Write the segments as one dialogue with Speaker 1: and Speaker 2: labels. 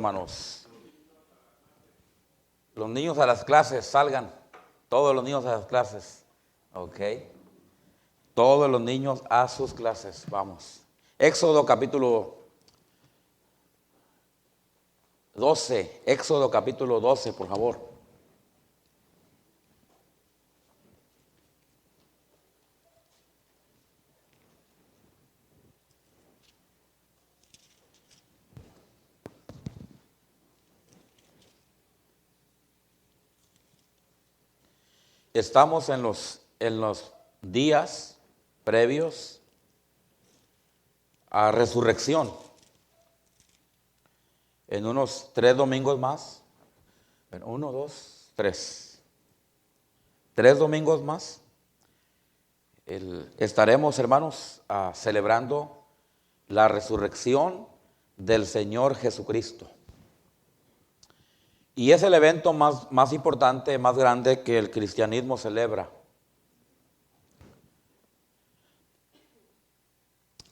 Speaker 1: Hermanos, los niños a las clases, salgan. Todos los niños a las clases. Ok. Todos los niños a sus clases. Vamos. Éxodo capítulo 12. Éxodo capítulo 12, por favor. Estamos en los días previos a resurrección. En unos 3 domingos más. 1, 2, 3. 3 domingos más. Estaremos, hermanos, celebrando la resurrección del Señor Jesucristo. Y es el evento más importante, más grande que el cristianismo celebra.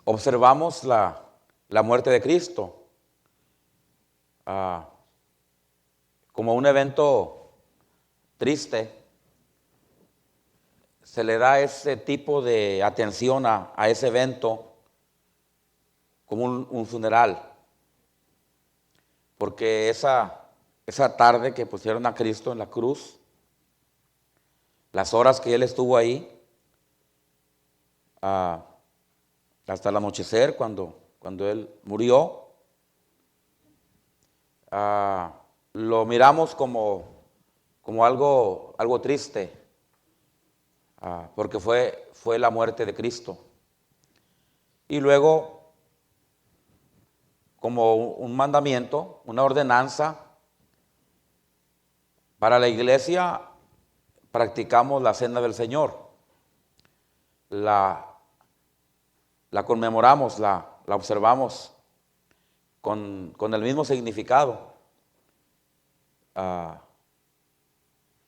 Speaker 1: Observamos la muerte de Cristo como un evento triste. Se le da ese tipo de atención a ese evento como un funeral. Porque esa tarde que pusieron a Cristo en la cruz, las horas que Él estuvo ahí, hasta el anochecer, cuando Él murió, lo miramos como algo triste, porque fue la muerte de Cristo. Y luego, como un mandamiento, una ordenanza, para la iglesia practicamos la cena del Señor. La conmemoramos, la observamos con el mismo significado.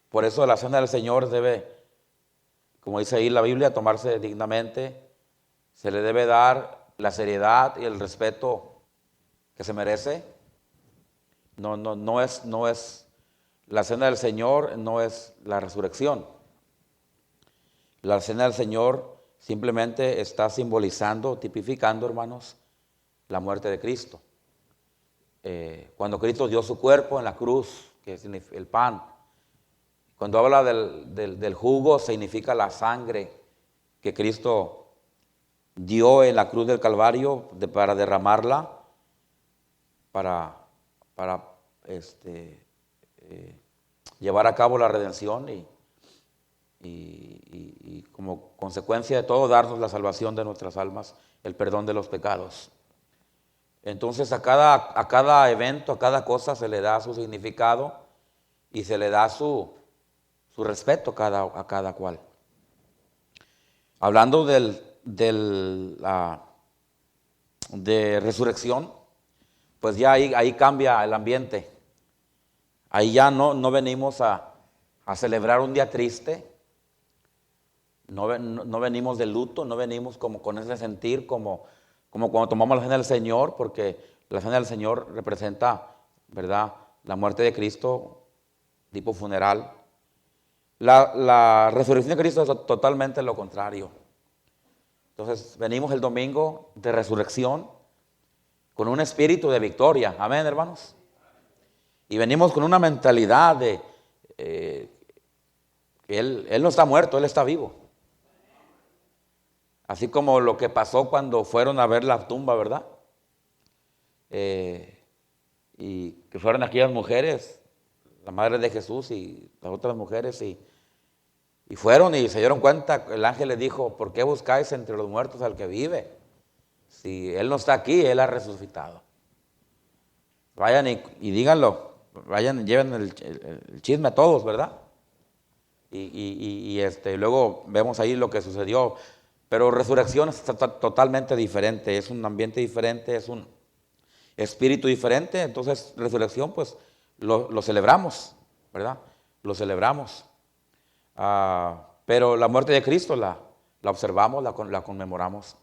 Speaker 1: Por eso la cena del Señor debe, como dice ahí la Biblia, tomarse dignamente. Se le debe dar la seriedad y el respeto que se merece. No es la cena del Señor, no es la resurrección. La cena del Señor simplemente está simbolizando, tipificando, hermanos, la muerte de Cristo. Cuando Cristo dio su cuerpo en la cruz, que es el pan. Cuando habla del jugo, significa la sangre que Cristo dio en la cruz del Calvario para derramarla, para llevar a cabo la redención y como consecuencia de todo darnos la salvación de nuestras almas, el perdón de los pecados. Entonces a cada evento, a cada cosa se le da su significado y se le da su respeto a cada cual. Hablando de resurrección, pues ya ahí cambia el ambiente. Ahí ya no venimos a celebrar un día triste, no venimos de luto, no venimos como con ese sentir, como cuando tomamos la cena del Señor, porque la cena del Señor representa, ¿verdad?, la muerte de Cristo, tipo funeral. La resurrección de Cristo es totalmente lo contrario. Entonces venimos el domingo de resurrección con un espíritu de victoria. Amén, hermanos. Y venimos con una mentalidad de que Él no está muerto, Él está vivo. Así como lo que pasó cuando fueron a ver la tumba, ¿verdad? Y que fueron aquellas mujeres, la madre de Jesús y las otras mujeres, y fueron y se dieron cuenta. El ángel les dijo: ¿por qué buscáis entre los muertos al que vive? Si Él no está aquí, Él ha resucitado. Vayan y díganlo. Vayan, lleven el chisme a todos, ¿verdad? Y luego vemos ahí lo que sucedió. Pero resurrección es totalmente diferente, es un ambiente diferente, es un espíritu diferente. Entonces, resurrección, pues, lo celebramos, ¿verdad? Lo celebramos. Pero la muerte de Cristo la observamos, la conmemoramos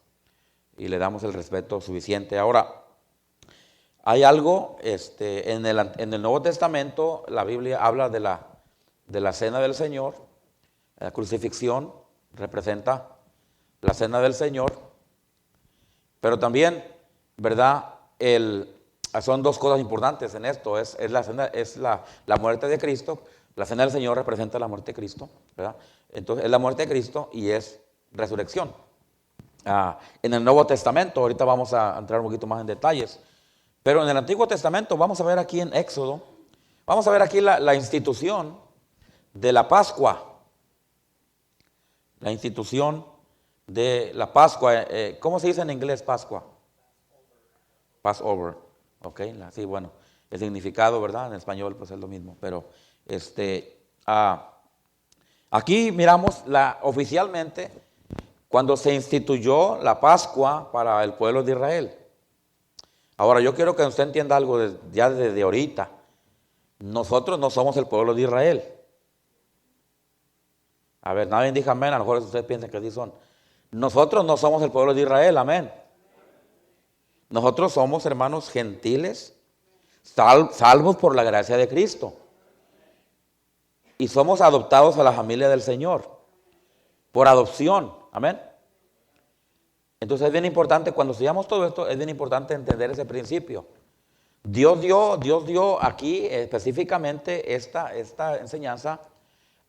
Speaker 1: y le damos el respeto suficiente. Ahora, hay algo, en el Nuevo Testamento, la Biblia habla de la cena del Señor. La crucifixión representa la cena del Señor, pero también, ¿verdad? Son dos cosas importantes en esto, es la muerte de Cristo. La cena del Señor representa la muerte de Cristo, ¿verdad? Entonces es la muerte de Cristo y es resurrección. En el Nuevo Testamento, ahorita vamos a entrar un poquito más en detalles, pero en el Antiguo Testamento, vamos a ver aquí en Éxodo, vamos a ver aquí la institución de la Pascua. La institución de la Pascua. ¿Cómo se dice en inglés Pascua? Passover. Ok, sí, bueno, el significado, ¿verdad? En español pues es lo mismo, pero aquí miramos oficialmente cuando se instituyó la Pascua para el pueblo de Israel. Ahora, yo quiero que usted entienda algo ya desde ahorita. Nosotros no somos el pueblo de Israel. A ver, nadie diga amén, a lo mejor ustedes piensan que sí son. Nosotros no somos el pueblo de Israel, amén. Nosotros somos hermanos gentiles, salvos por la gracia de Cristo. Y somos adoptados a la familia del Señor, por adopción, amén. Entonces es bien importante, cuando estudiamos todo esto, es bien importante entender ese principio. Dios dio aquí específicamente esta enseñanza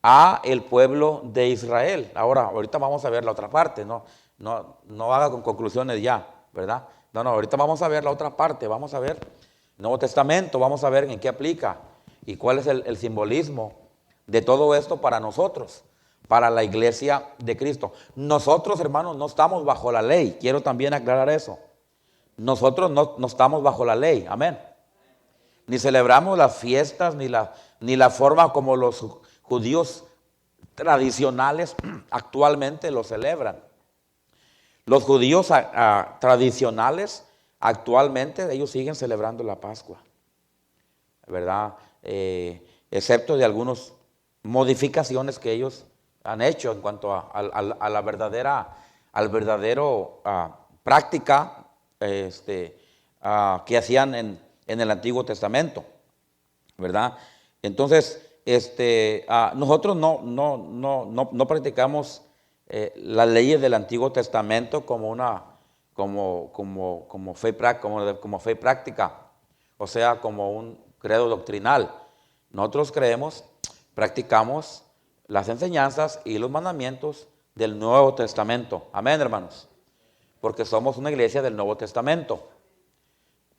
Speaker 1: a el pueblo de Israel. Ahorita vamos a ver la otra parte, no haga con conclusiones ya, ¿verdad? No, ahorita vamos a ver la otra parte, vamos a ver el Nuevo Testamento, vamos a ver en qué aplica y cuál es el simbolismo de todo esto para nosotros, para la iglesia de Cristo. Nosotros, hermanos, no estamos bajo la ley, quiero también aclarar eso. Nosotros no estamos bajo la ley, amén. Ni celebramos las fiestas, ni la forma como los judíos tradicionales actualmente lo celebran. Los judíos tradicionales actualmente, ellos siguen celebrando la Pascua, ¿verdad? Excepto de algunas modificaciones que ellos han hecho en cuanto a la verdadero práctica que hacían en el Antiguo Testamento, ¿verdad? Entonces, nosotros no practicamos las leyes del Antiguo Testamento como fe práctica, o sea, como un credo doctrinal. Nosotros practicamos las enseñanzas y los mandamientos del Nuevo Testamento. Amén, hermanos. Porque somos una iglesia del Nuevo Testamento.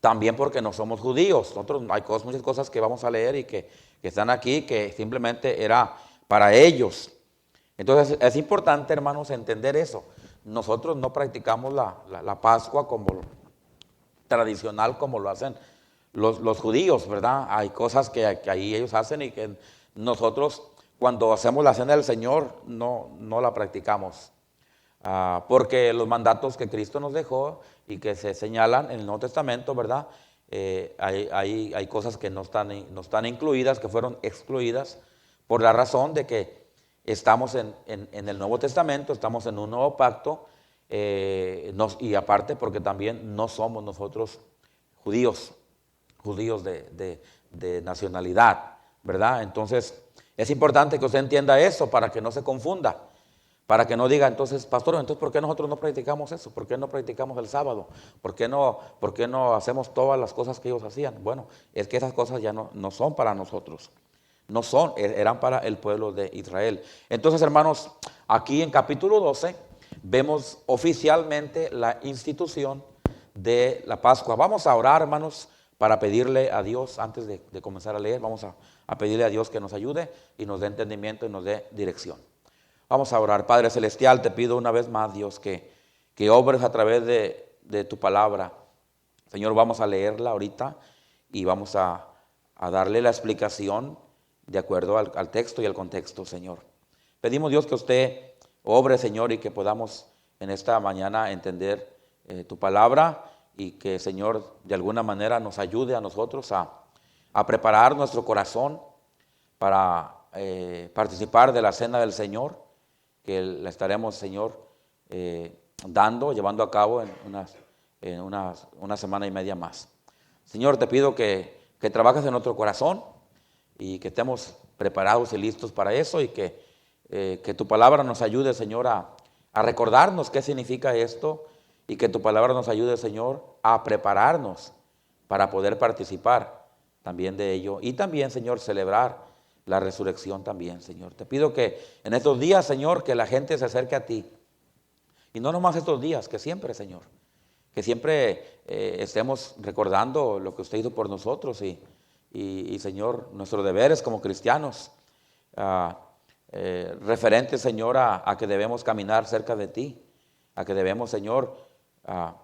Speaker 1: También porque no somos judíos. Nosotros hay muchas cosas que vamos a leer y que están aquí que simplemente era para ellos. Entonces es importante, hermanos, entender eso. Nosotros no practicamos la Pascua como tradicional como lo hacen los judíos, ¿verdad? Hay cosas que ahí ellos hacen y que nosotros cuando hacemos la cena del Señor no la practicamos. Porque los mandatos que Cristo nos dejó y que se señalan en el Nuevo Testamento, ¿verdad? Hay cosas que no están incluidas, que fueron excluidas por la razón de que estamos en el Nuevo Testamento, estamos en un nuevo pacto, y aparte porque también no somos nosotros judíos de nacionalidad, ¿verdad? Entonces es importante que usted entienda eso para que no se confunda. Para que no diga, entonces, pastor, entonces, ¿por qué nosotros no practicamos eso? ¿Por qué no practicamos el sábado? ¿Por qué no hacemos todas las cosas que ellos hacían? Bueno, es que esas cosas ya no son para nosotros. No son, eran para el pueblo de Israel. Entonces, hermanos, aquí en capítulo 12 vemos oficialmente la institución de la Pascua. Vamos a orar, hermanos, para pedirle a Dios, antes de comenzar a leer, vamos a pedirle a Dios que nos ayude y nos dé entendimiento y nos dé dirección. Vamos a orar. Padre Celestial, te pido una vez más, Dios, que obres a través de tu palabra. Señor, vamos a leerla ahorita y vamos a darle la explicación de acuerdo al texto y al contexto, Señor. Pedimos, Dios, que usted obre, Señor, y que podamos en esta mañana entender tu palabra y que, Señor, de alguna manera nos ayude a nosotros a preparar nuestro corazón para participar de la cena del Señor, que la estaremos, Señor, llevando a cabo en una semana y media más. Señor, te pido que trabajes en nuestro corazón y que estemos preparados y listos para eso y que tu palabra nos ayude, Señor, a recordarnos qué significa esto y que tu palabra nos ayude, Señor, a prepararnos para poder participar también de ello y también, Señor, celebrar la resurrección también, Señor. Te pido que en estos días, Señor, que la gente se acerque a ti. Y no nomás estos días, que siempre, Señor. Que siempre estemos recordando lo que usted hizo por nosotros y Señor, nuestros deberes como cristianos. Referente, Señor, a que debemos caminar cerca de ti. A que debemos, Señor,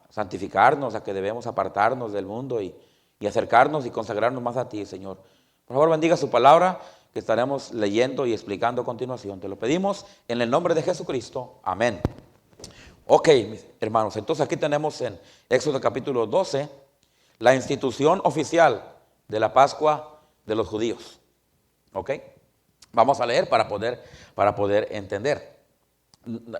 Speaker 1: santificarnos, a que debemos apartarnos del mundo y acercarnos y consagrarnos más a ti, Señor. Por favor, bendiga su palabra que estaremos leyendo y explicando a continuación. Te lo pedimos en el nombre de Jesucristo. Amén. Ok, mis hermanos, entonces aquí tenemos en Éxodo capítulo 12 la institución oficial de la Pascua de los judíos. Ok, vamos a leer para poder entender.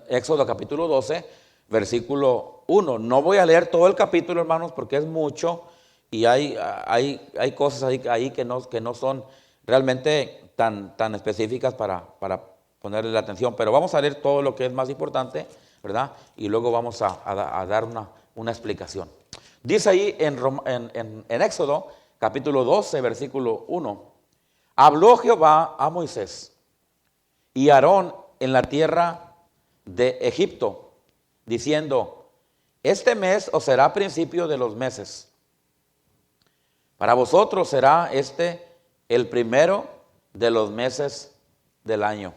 Speaker 1: Éxodo capítulo 12, versículo 1. No voy a leer todo el capítulo, hermanos, porque es mucho y hay cosas ahí que no son realmente tan específicas para ponerle la atención, pero vamos a leer todo lo que es más importante, ¿verdad? Y luego vamos a dar una explicación. Dice ahí en Éxodo capítulo 12, versículo 1, habló Jehová a Moisés y a Aarón en la tierra de Egipto, diciendo, este mes os será principio de los meses. Para vosotros será este el primero de los meses del año.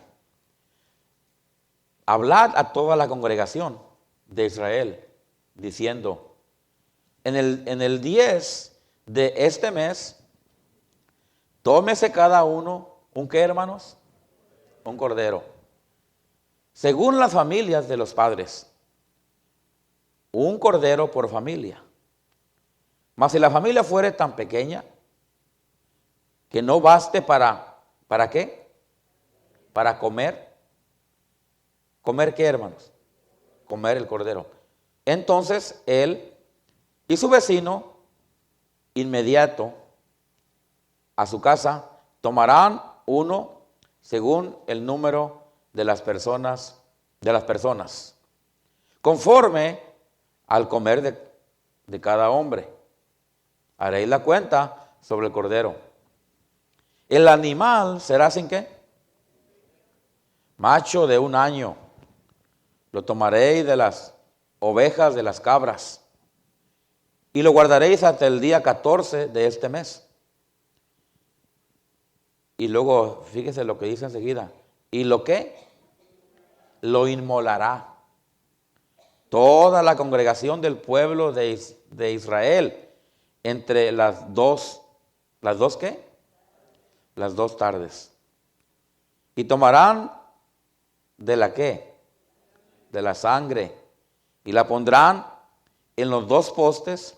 Speaker 1: Hablad a toda la congregación de Israel, diciendo, en el 10 de este mes, tómese cada uno, ¿un qué, hermanos? Un cordero, según las familias de los padres, un cordero por familia. Mas si la familia fuere tan pequeña, que no baste ¿para qué? Para comer. ¿Comer qué, hermanos? Comer el cordero. Entonces él y su vecino inmediato a su casa tomarán uno según el número de las personas, conforme al comer de cada hombre. Haréis la cuenta sobre el cordero. El animal será sin qué? Macho de 1 año. Lo tomaréis de las ovejas de las cabras y lo guardaréis hasta el día 14 de este mes. Y luego, fíjese lo que dice enseguida. ¿Y lo qué? Lo inmolará toda la congregación del pueblo de Israel entre las dos ¿qué? Las 2 tardes. Y tomarán de la ¿qué? De la sangre y la pondrán en los 2 postes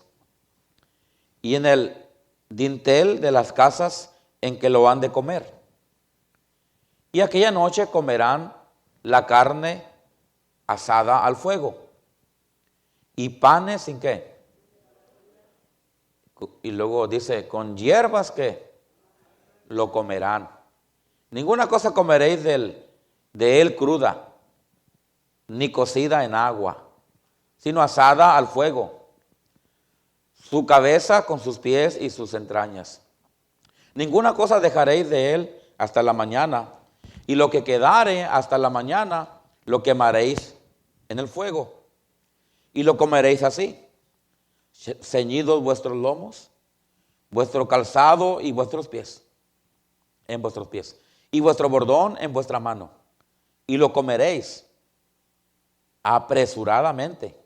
Speaker 1: y en el dintel de las casas en que lo han de comer. Y aquella noche comerán la carne asada al fuego y panes sin qué. Y luego dice, con hierbas que lo comerán. Ninguna cosa comeréis de él cruda, ni cocida en agua, sino asada al fuego, su cabeza con sus pies y sus entrañas. Ninguna cosa dejaréis de él hasta la mañana, y lo que quedare hasta la mañana lo quemaréis en el fuego, y lo comeréis así, ceñidos vuestros lomos, vuestro calzado y vuestros pies, en vuestros pies, y vuestro bordón en vuestra mano, y lo comeréis apresuradamente.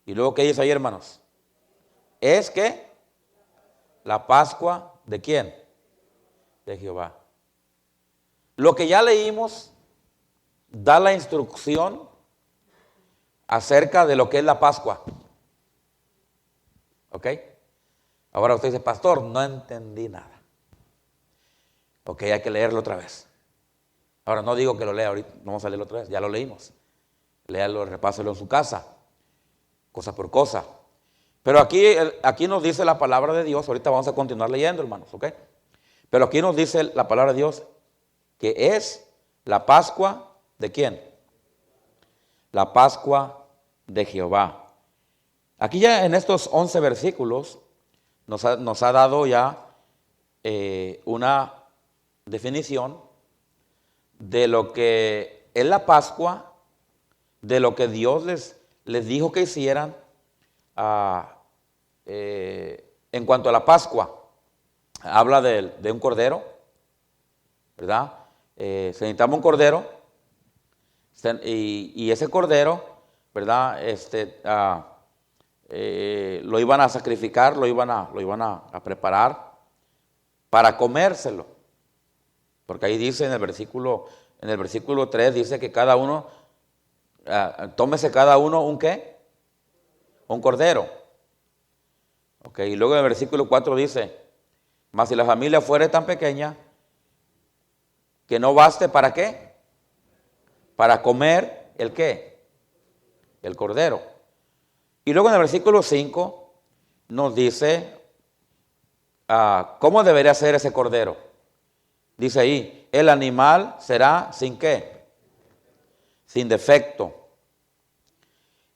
Speaker 1: Y luego, ¿qué dice ahí, hermanos? Es que la Pascua, ¿de quién? De Jehová. Lo que ya leímos da la instrucción acerca de lo que es la Pascua. ¿Ok? Ahora usted dice, pastor, no entendí nada. Ok, hay que leerlo otra vez. Ahora no digo que lo lea ahorita, vamos a leerlo otra vez, ya lo leímos. Léalo, repáselo en su casa, cosa por cosa. Pero aquí nos dice la palabra de Dios, ahorita vamos a continuar leyendo, hermanos, ¿ok? Pero aquí nos dice la palabra de Dios que es la Pascua ¿de quién? La Pascua de Jehová. Aquí ya en estos 11 versículos nos ha dado ya una definición de lo que es la Pascua, de lo que Dios les dijo que hicieran en cuanto a la Pascua. Habla de un cordero, ¿verdad? Se necesitaba un cordero y ese cordero, ¿verdad? Lo iban a sacrificar, lo iban a preparar para comérselo. Porque ahí dice en el versículo 3, dice que cada uno, tómese cada uno un ¿qué? Un cordero. Ok, y luego en el versículo 4 dice, mas si la familia fuere tan pequeña que no baste ¿para qué? Para comer el ¿qué? El cordero. Y luego en el versículo 5 nos dice cómo debería ser ese cordero. Dice ahí, el animal será sin ¿qué? Sin defecto.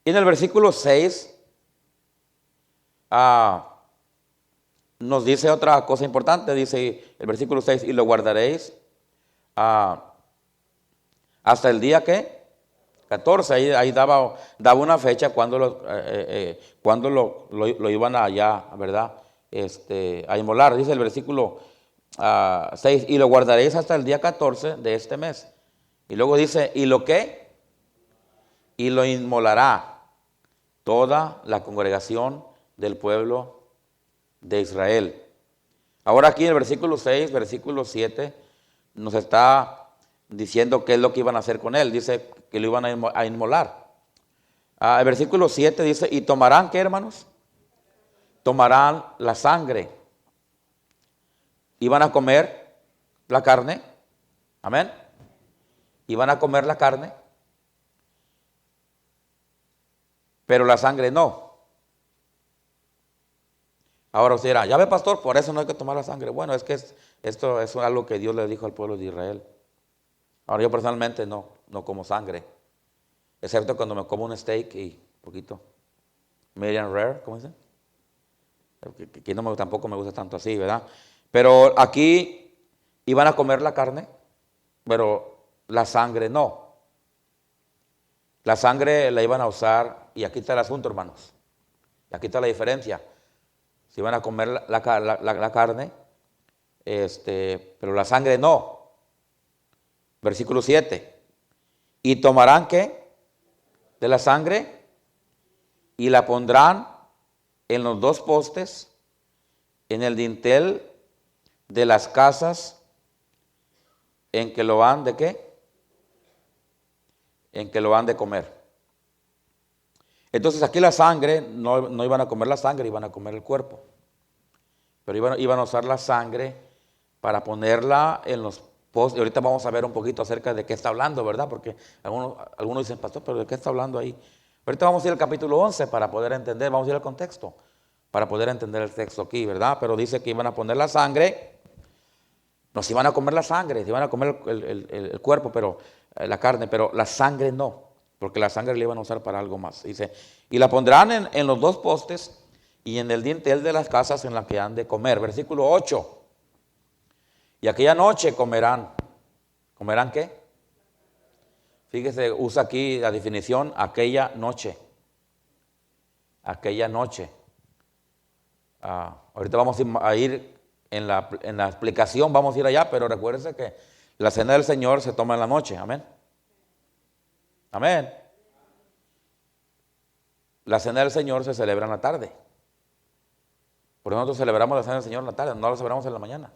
Speaker 1: Y en el versículo 6 nos dice otra cosa importante, dice el versículo 6, y lo guardaréis hasta el día ¿qué? 14, ahí daba una fecha cuando lo iban allá, ¿verdad? A inmolar. Dice el versículo 6, y lo guardaréis hasta el día 14 de este mes. Y luego dice, ¿y lo qué? Y lo inmolará toda la congregación del pueblo de Israel. Ahora aquí en el versículo 6, versículo 7, nos está diciendo qué es lo que iban a hacer con él. Dice que lo iban a inmolar. El versículo 7 dice, ¿y tomarán qué, hermanos? Tomarán la sangre. Iban a comer la carne. Amén. Iban a comer la carne. Pero la sangre no. Ahora usted dirá, ya ve, pastor, por eso no hay que tomar la sangre. Bueno, es que esto es algo que Dios le dijo al pueblo de Israel. Ahora yo personalmente no como sangre, excepto cuando me como un steak y un poquito medium rare, ¿cómo dicen? Que tampoco me gusta tanto así, ¿verdad? Pero aquí iban a comer la carne, pero la sangre no. La sangre la iban a usar, y aquí está el asunto, hermanos. Y aquí está la diferencia. Si iban a comer la carne, pero la sangre no. Versículo 7. Y tomarán ¿qué? De la sangre y la pondrán en los dos postes, en el dintel de las casas en que lo han de ¿qué? En que lo han de comer. Entonces aquí la sangre, no iban a comer la sangre, iban a comer el cuerpo. Pero iban a usar la sangre para ponerla en los postes. Y ahorita vamos a ver un poquito acerca de qué está hablando, ¿verdad? Porque algunos dicen, pastor, ¿pero de qué está hablando ahí? Ahorita vamos a ir al capítulo 11 para poder entender, vamos a ir al contexto, para poder entender el texto aquí, ¿verdad? Pero dice que iban a poner la sangre, no se iban a comer la sangre, se iban a comer el cuerpo, pero la carne, pero la sangre no, porque la sangre la iban a usar para algo más. Dice, y la pondrán en los dos postes y en el dintel de las casas en las que han de comer. Versículo 8. Y aquella noche comerán. ¿Comerán qué? Fíjese, usa aquí la definición, aquella noche. Aquella noche. Ahorita vamos a ir en la explicación, vamos a ir allá, pero recuérdense que la cena del Señor se toma en la noche. Amén. Amén. La cena del Señor se celebra en la tarde. Por eso nosotros celebramos la cena del Señor en la tarde, no la celebramos en la mañana.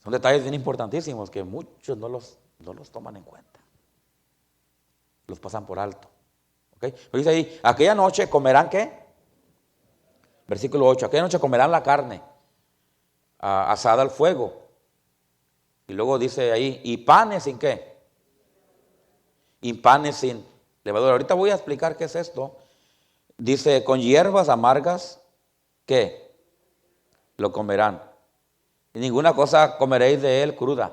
Speaker 1: Son detalles bien importantísimos que muchos no los toman en cuenta. Los pasan por alto. ¿Okay? Pero dice ahí, aquella noche comerán ¿qué? Versículo 8, aquella noche comerán la carne asada al fuego. Y luego dice ahí, y panes sin ¿qué? Y panes sin levadura. Ahorita voy a explicar qué es esto. Dice, con hierbas amargas, ¿qué? Lo comerán. Y ninguna cosa comeréis de él cruda,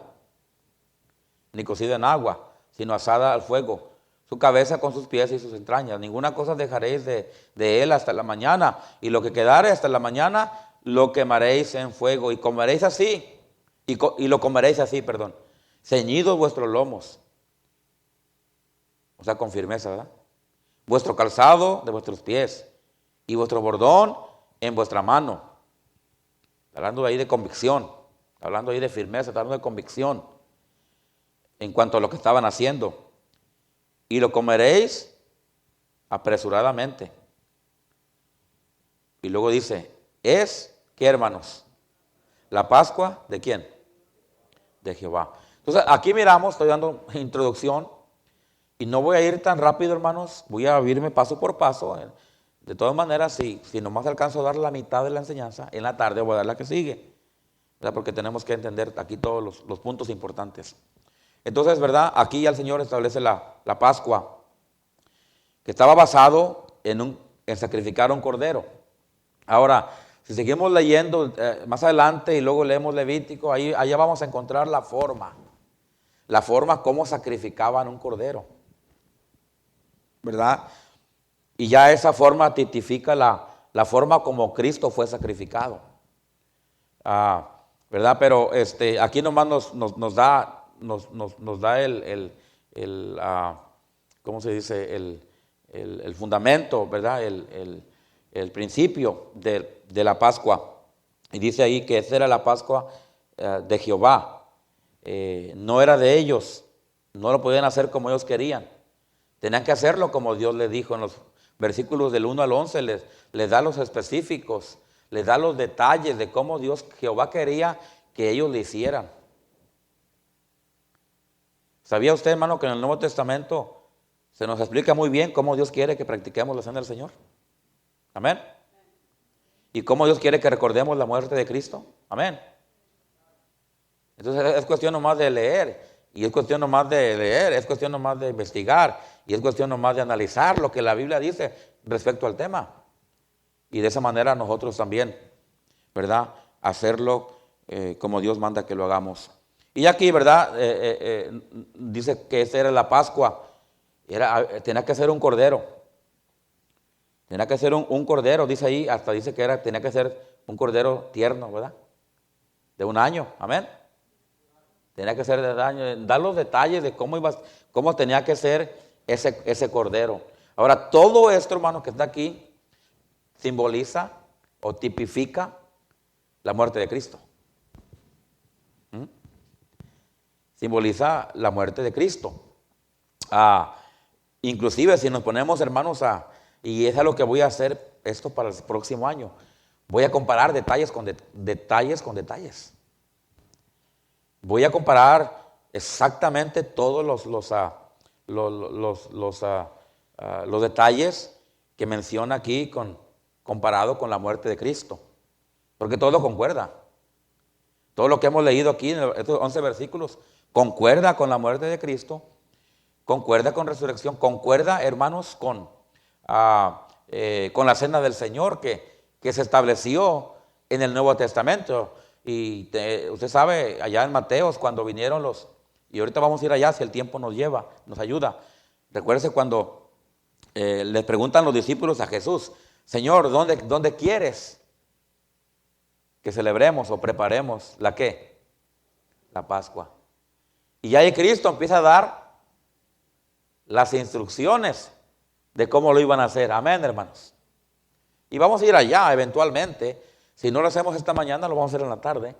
Speaker 1: ni cocida en agua, sino asada al fuego. Su cabeza con sus pies y sus entrañas. Ninguna cosa dejaréis de él hasta la mañana. Y lo que quedare hasta la mañana, lo quemaréis en fuego. Y comeréis así, y lo comeréis así, perdón. Ceñidos vuestros lomos. O sea, con firmeza, ¿verdad? Vuestro calzado de vuestros pies. Y vuestro bordón en vuestra mano. Hablando ahí de convicción. Hablando ahí de firmeza, hablando de convicción. En cuanto a lo que estaban haciendo. Y lo comeréis apresuradamente. Y luego dice, ¿qué, hermanos? ¿La Pascua de quién? De Jehová. Entonces, aquí miramos, estoy dando introducción, y no voy a ir tan rápido, hermanos, voy a irme paso por paso. De todas maneras, si nomás alcanzo a dar la mitad de la enseñanza, en la tarde voy a dar la que sigue, ¿verdad? Porque tenemos que entender aquí todos los puntos importantes. Entonces, ¿verdad? Aquí ya el Señor establece la Pascua, que estaba basado en sacrificar un cordero. Ahora, si seguimos leyendo más adelante y luego leemos Levítico, allá vamos a encontrar la forma cómo sacrificaban un cordero, ¿verdad? Y ya esa forma tipifica la forma como Cristo fue sacrificado, ¿verdad? Pero aquí nomás nos da ¿cómo se dice? El fundamento, ¿verdad? El principio de la Pascua. Y dice ahí que esa era la Pascua de Jehová. No era de ellos. No lo podían hacer como ellos querían. Tenían que hacerlo como Dios les dijo. En los versículos del 1 al 11 les da los específicos, les da los detalles de cómo Jehová quería que ellos le hicieran. ¿Sabía usted, hermano, que en el Nuevo Testamento se nos explica muy bien cómo Dios quiere que practiquemos la cena del Señor? Amén. ¿Y cómo Dios quiere que recordemos la muerte de Cristo? Amén. Entonces es cuestión nomás de leer, y es cuestión nomás de leer, es cuestión nomás de investigar, y es cuestión nomás de analizar lo que la Biblia dice respecto al tema. Y de esa manera nosotros también, ¿verdad? Hacerlo como Dios manda que lo hagamos. Y aquí, ¿verdad? Dice que esa era la Pascua. Tenía que ser un cordero. Tenía que ser un cordero, dice ahí, hasta dice que tenía que ser un cordero tierno, ¿verdad? De 1 año, amén. Tenía que ser de 1 año. Dar los detalles de cómo tenía que ser ese cordero. Ahora, todo esto, hermano, que está aquí, simboliza o tipifica la muerte de Cristo. Simboliza la muerte de Cristo. Inclusive si nos ponemos, hermanos, y es a lo que voy a hacer esto para el próximo año, voy a comparar detalles con detalles. Voy a comparar exactamente todos los detalles que menciona aquí comparado con la muerte de Cristo. Porque todo concuerda. Todo lo que hemos leído aquí en estos 11 versículos concuerda con la muerte de Cristo, concuerda con resurrección, concuerda, hermanos, con la cena del Señor que se estableció en el Nuevo Testamento. Y usted sabe, allá en Mateos, cuando vinieron y ahorita vamos a ir allá si el tiempo nos ayuda. Recuérdese cuando le preguntan los discípulos a Jesús, Señor, ¿dónde quieres que celebremos o preparemos la qué? La Pascua. Y ya ahí Cristo empieza a dar las instrucciones de cómo lo iban a hacer. Amén, hermanos. Y vamos a ir allá eventualmente. Si no lo hacemos esta mañana, lo vamos a hacer en la tarde.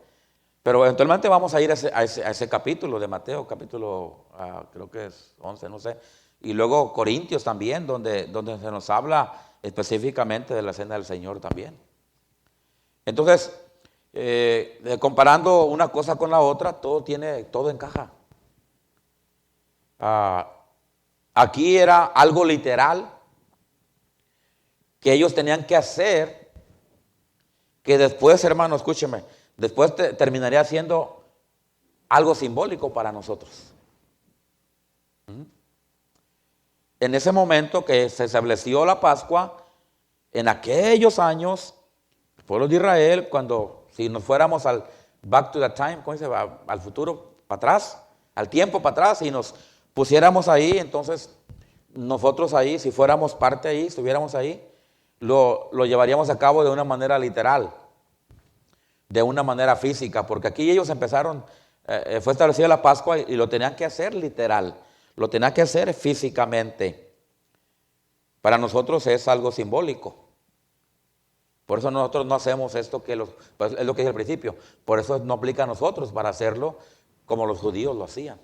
Speaker 1: Pero eventualmente vamos a ir a ese capítulo de Mateo, capítulo creo que es 11, no sé. Y luego Corintios también, donde se nos habla específicamente de la cena del Señor también. Entonces, comparando una cosa con la otra, todo encaja. Aquí era algo literal que ellos tenían que hacer, que después, hermano, escúcheme, después terminaría siendo algo simbólico para nosotros. En ese momento que se estableció la Pascua, En aquellos años, el pueblo de Israel, cuando, si nos fuéramos al back to the time, ¿cómo dice? Al futuro, para atrás, al tiempo para atrás, y nos pusiéramos ahí, entonces nosotros ahí, si fuéramos parte ahí, estuviéramos ahí, lo llevaríamos a cabo de una manera literal, de una manera física, porque aquí ellos empezaron, fue establecida la Pascua y lo tenían que hacer literal, lo tenían que hacer físicamente. Para nosotros es algo simbólico. Por eso nosotros no hacemos esto pues es lo que dije al principio. Por eso no aplica a nosotros para hacerlo como los judíos lo hacían.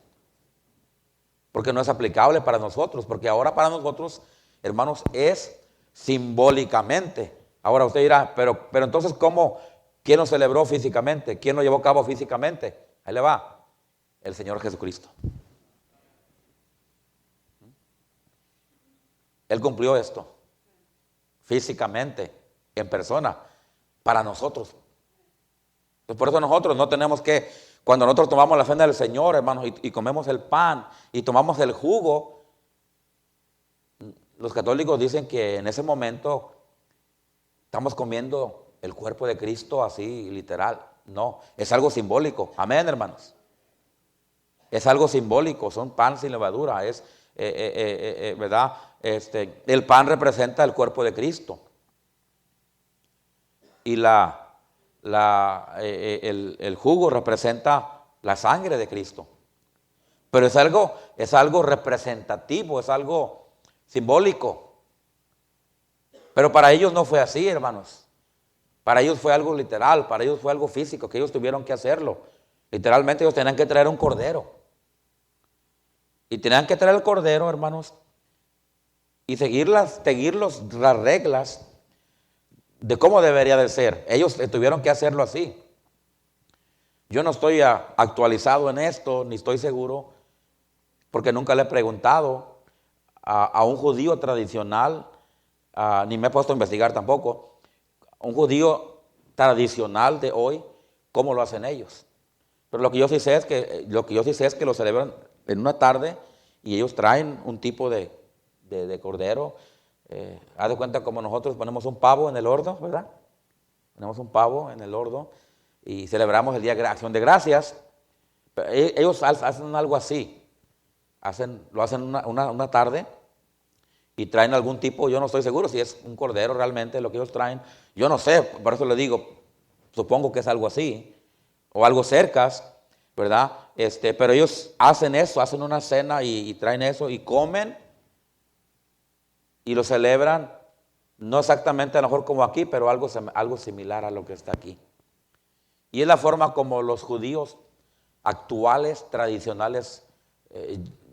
Speaker 1: Porque no es aplicable para nosotros, porque ahora para nosotros, hermanos, es simbólicamente. Ahora usted dirá, pero entonces ¿cómo? ¿Quién lo celebró físicamente? ¿Quién lo llevó a cabo físicamente? Ahí le va, el Señor Jesucristo. Él cumplió esto físicamente, en persona, para nosotros. Entonces, por eso nosotros no tenemos que, cuando nosotros tomamos la cena del Señor, hermanos, y comemos el pan y tomamos el jugo, los católicos dicen que en ese momento estamos comiendo el cuerpo de Cristo así literal. No, es algo simbólico. Amén, hermanos. Es algo simbólico, son pan sin levadura, es ¿verdad? El pan representa el cuerpo de Cristo. Y el jugo representa la sangre de Cristo. Pero es algo representativo, es algo simbólico. Pero para ellos no fue así, hermanos. Para ellos fue algo literal, para ellos fue algo físico, que ellos tuvieron que hacerlo. Literalmente ellos tenían que traer un cordero. Y tenían que traer el cordero, hermanos, y seguir las reglas de cómo debería de ser. Ellos tuvieron que hacerlo así. Yo no estoy actualizado en esto, ni estoy seguro, porque nunca le he preguntado a un judío tradicional, ni me he puesto a investigar tampoco, un judío tradicional de hoy, cómo lo hacen ellos. Pero lo que yo sí sé es que lo celebran en una tarde y ellos traen un tipo de cordero. Haz de cuenta como nosotros ponemos un pavo en el horno, ¿verdad? Ponemos un pavo en el horno y celebramos el día de Acción de Gracias. Pero ellos hacen algo así. Lo hacen una tarde y traen algún tipo, yo no estoy seguro si es un cordero realmente lo que ellos traen. Yo no sé, por eso le digo, supongo que es algo así, o algo cercas, ¿verdad? Pero ellos hacen eso, hacen una cena y traen eso y comen y lo celebran, no exactamente a lo mejor como aquí, pero algo similar a lo que está aquí. Y es la forma como los judíos actuales, tradicionales,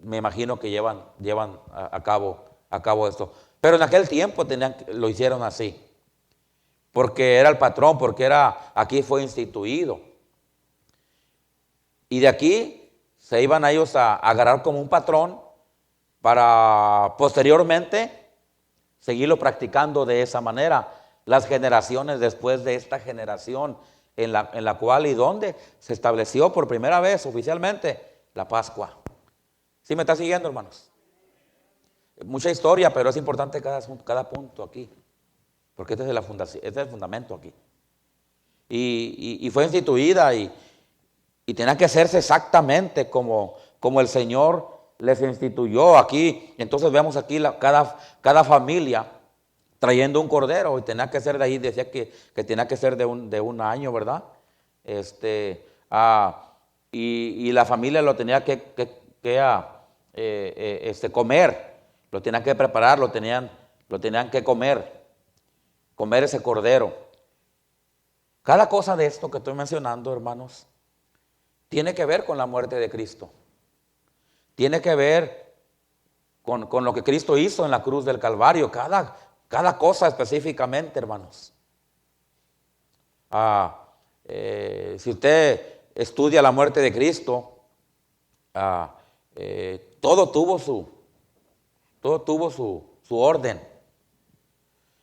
Speaker 1: me imagino que llevan a cabo esto. Pero en aquel tiempo lo hicieron así, porque era el patrón, porque aquí fue instituido. Y de aquí se iban a ellos a agarrar como un patrón para posteriormente seguirlo practicando de esa manera. Las generaciones después de esta generación en la cual y donde se estableció por primera vez oficialmente la Pascua. ¿Sí me está siguiendo, hermanos? Mucha historia, pero es importante cada punto aquí, porque este es la fundación, este es el fundamento aquí. Y fue instituida y tenía que hacerse exactamente como el Señor les instituyó aquí. Entonces vemos aquí cada familia trayendo un cordero y tenía que ser de ahí, decía que tenía que ser de un año, ¿verdad? Y la familia lo tenía que comer, lo tenían que preparar, lo tenían que comer ese cordero. Cada cosa de esto que estoy mencionando, hermanos, tiene que ver con la muerte de Cristo. Tiene que ver con lo que Cristo hizo en la cruz del Calvario. Cada cosa específicamente, hermanos. Si usted estudia la muerte de Cristo, todo tuvo su orden.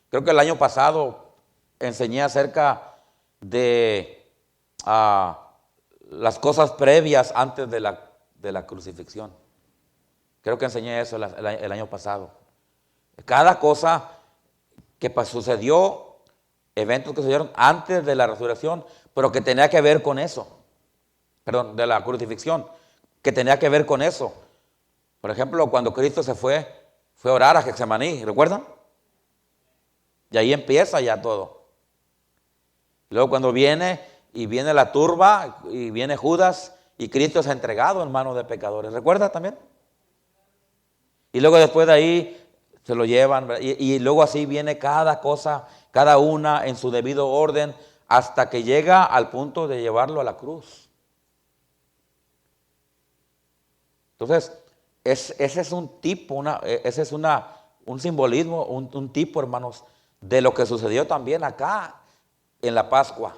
Speaker 1: Creo que el año pasado enseñé acerca de las cosas previas antes de la crucifixión. Creo que enseñé eso el año pasado. Cada cosa que sucedió, eventos que sucedieron antes de la resurrección, pero que tenía que ver con eso. Perdón, de la crucifixión, que tenía que ver con eso. Por ejemplo, cuando Cristo se fue a orar a Getsemaní, ¿recuerdan? Y ahí empieza ya todo. Luego cuando viene la turba y viene Judas y Cristo es entregado en manos de pecadores, ¿recuerda también? Y luego después de ahí se lo llevan y luego así viene cada cosa, cada una en su debido orden hasta que llega al punto de llevarlo a la cruz. Entonces, ese es un tipo, un simbolismo, un tipo, hermanos, de lo que sucedió también acá en la Pascua.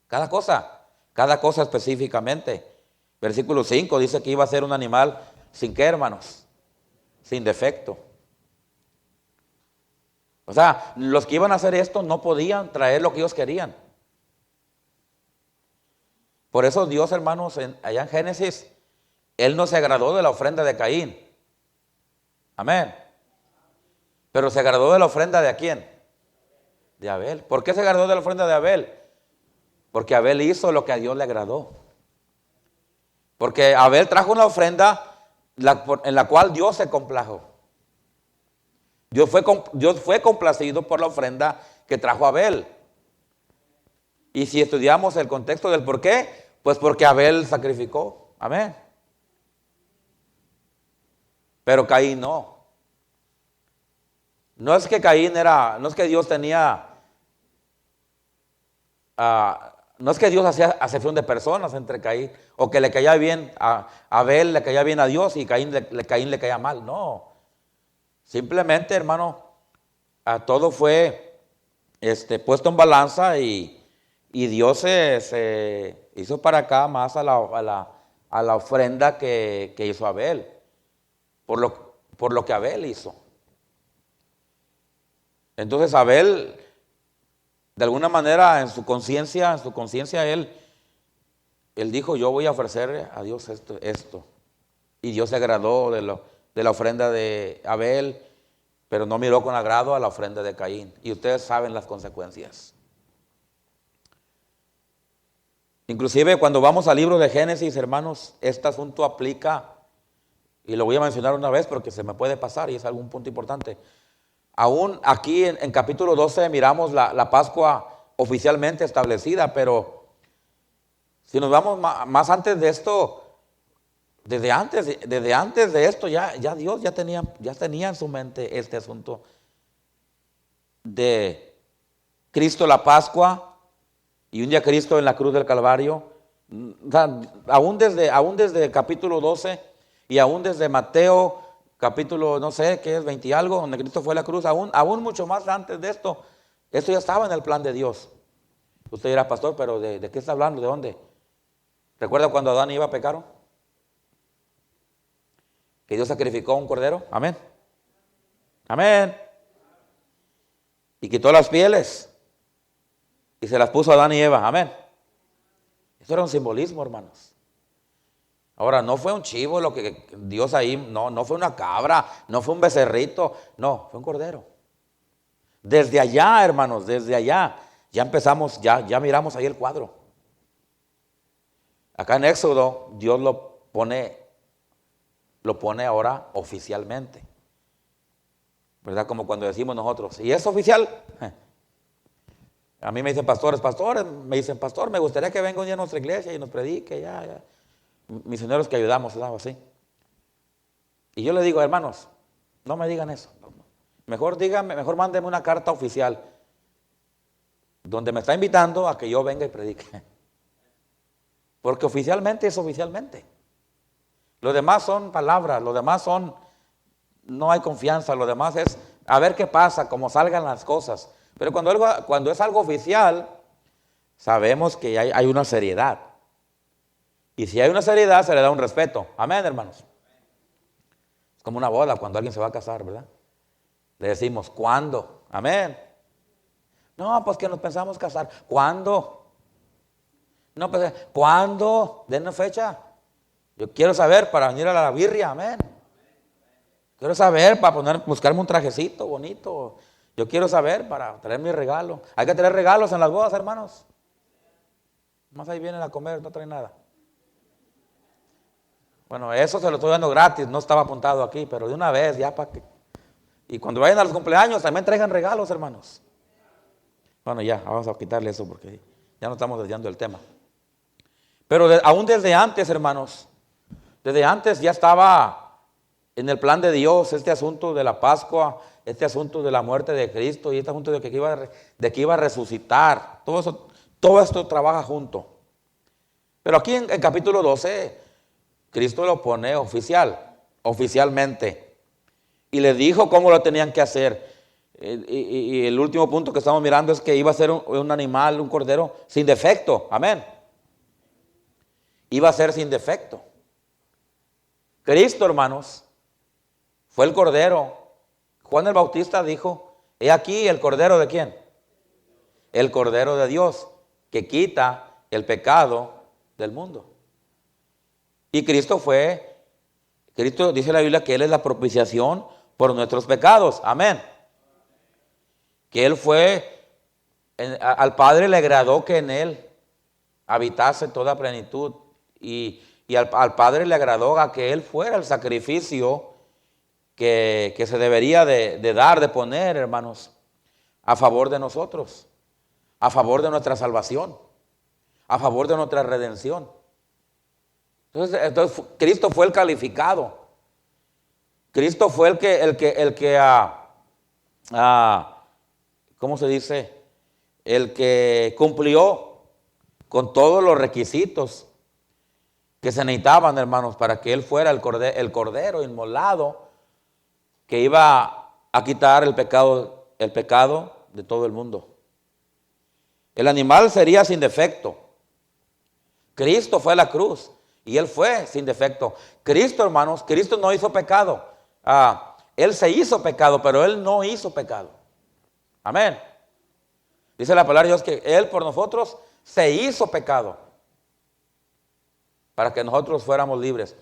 Speaker 1: Cada cosa específicamente. Versículo 5 dice que iba a ser un animal sin qué, hermanos, sin defecto. O sea, los que iban a hacer esto no podían traer lo que ellos querían. Por eso Dios, hermanos, allá en Génesis, Él no se agradó de la ofrenda de Caín. Amén. Pero se agradó de la ofrenda ¿de quién? De Abel. ¿Por qué se agradó de la ofrenda de Abel? Porque Abel hizo lo que a Dios le agradó. Porque Abel trajo una ofrenda en la cual Dios se complajo. Dios fue complacido por la ofrenda que trajo Abel. Y si estudiamos el contexto del por qué, pues porque Abel sacrificó. Amén. Pero Caín no. No es que Dios tenía, no es que Dios hacía acepción de personas entre Caín, o que le caía bien a Abel, le caía bien a Dios y Caín le caía mal. No. Simplemente, hermano, todo fue puesto en balanza y Dios se hizo para acá más a la ofrenda que hizo Abel, por lo que Abel hizo. Entonces Abel, de alguna manera, en su conciencia, él dijo, yo voy a ofrecer a Dios esto. Y Dios se agradó de la ofrenda de Abel, pero no miró con agrado a la ofrenda de Caín. Y ustedes saben las consecuencias. Inclusive cuando vamos al libro de Génesis, hermanos, este asunto aplica, y lo voy a mencionar una vez porque se me puede pasar y es algún punto importante. Aún aquí en capítulo 12 miramos la Pascua oficialmente establecida, pero si nos vamos más antes de esto, desde antes de esto ya Dios ya tenía en su mente este asunto de Cristo la Pascua y un día Cristo en la cruz del Calvario. O sea, aún desde capítulo 12 y aún desde Mateo capítulo, no sé qué es, 20 y algo, donde Cristo fue a la cruz, aún mucho más antes de esto ya estaba en el plan de Dios. Usted dirá, pastor, pero ¿de qué está hablando? ¿De dónde? ¿Recuerda cuando Adán y Eva pecaron? Que Dios sacrificó un cordero. Amén. Amén. Y quitó las pieles y se las puso a Adán y Eva. Amén. Eso era un simbolismo, hermanos. Ahora, no fue un chivo lo que Dios ahí, no fue una cabra, no fue un becerrito, no, fue un cordero. Desde allá, hermanos, desde allá, ya empezamos, ya miramos ahí el cuadro. Acá en Éxodo, Dios lo pone ahora oficialmente. ¿Verdad? Como cuando decimos nosotros, ¿y es oficial? A mí me dicen pastores, me dicen, pastor, me gustaría que venga un día a nuestra iglesia y nos predique, ya. Misioneros que ayudamos, algo así. Y yo le digo, hermanos, no me digan eso. Mejor mándenme una carta oficial donde me está invitando a que yo venga y predique. Porque oficialmente es oficialmente. Lo demás son palabras, lo demás no hay confianza, lo demás es a ver qué pasa, cómo salgan las cosas. Pero cuando es algo oficial, sabemos que hay una seriedad. Y si hay una seriedad, se le da un respeto. Amén, hermanos. Es como una boda cuando alguien se va a casar, ¿verdad? Le decimos, ¿cuándo? Amén. No, pues que nos pensamos casar. ¿Cuándo? No, pues, ¿cuándo? Denme fecha. Yo quiero saber para venir a la birria, amén. Quiero saber para buscarme un trajecito bonito. Yo quiero saber para traer mi regalo. Hay que traer regalos en las bodas, hermanos. Más ahí vienen a comer, no traen nada. Bueno, eso se lo estoy dando gratis, no estaba apuntado aquí, pero de una vez ya para que... Y cuando vayan a los cumpleaños también traigan regalos, hermanos. Bueno, ya, vamos a quitarle eso porque ya no estamos desviando el tema. Pero aún desde antes, hermanos, desde antes ya estaba en el plan de Dios este asunto de la Pascua, este asunto de la muerte de Cristo y este asunto de que iba a resucitar. Todo esto trabaja junto. Pero aquí en el capítulo 12, Cristo lo pone oficialmente. Y les dijo cómo lo tenían que hacer. Y el último punto que estamos mirando es que iba a ser un animal, un cordero sin defecto. Amén. Iba a ser sin defecto. Cristo, hermanos, fue el cordero. Juan el Bautista dijo, he aquí el cordero de ¿quién? El cordero de Dios, que quita el pecado del mundo. Y Cristo dice la Biblia que Él es la propiciación por nuestros pecados. Amén. Que Él al Padre le agradó que en Él habitase toda plenitud. Y al Padre le agradó a que Él fuera el sacrificio que se debería de dar, de poner, hermanos, a favor de nosotros, a favor de nuestra salvación, a favor de nuestra redención. Entonces Cristo fue el calificado. Cristo fue el que ¿cómo se dice? El que cumplió con todos los requisitos que se necesitaban, hermanos, para que Él fuera el cordero inmolado que iba a quitar el pecado de todo el mundo. El animal sería sin defecto. Cristo fue a la cruz y Él fue sin defecto. Cristo, hermanos, Cristo no hizo pecado. Él se hizo pecado, pero Él no hizo pecado. Amén. Dice la palabra de Dios que Él por nosotros se hizo pecado para que nosotros fuéramos libres.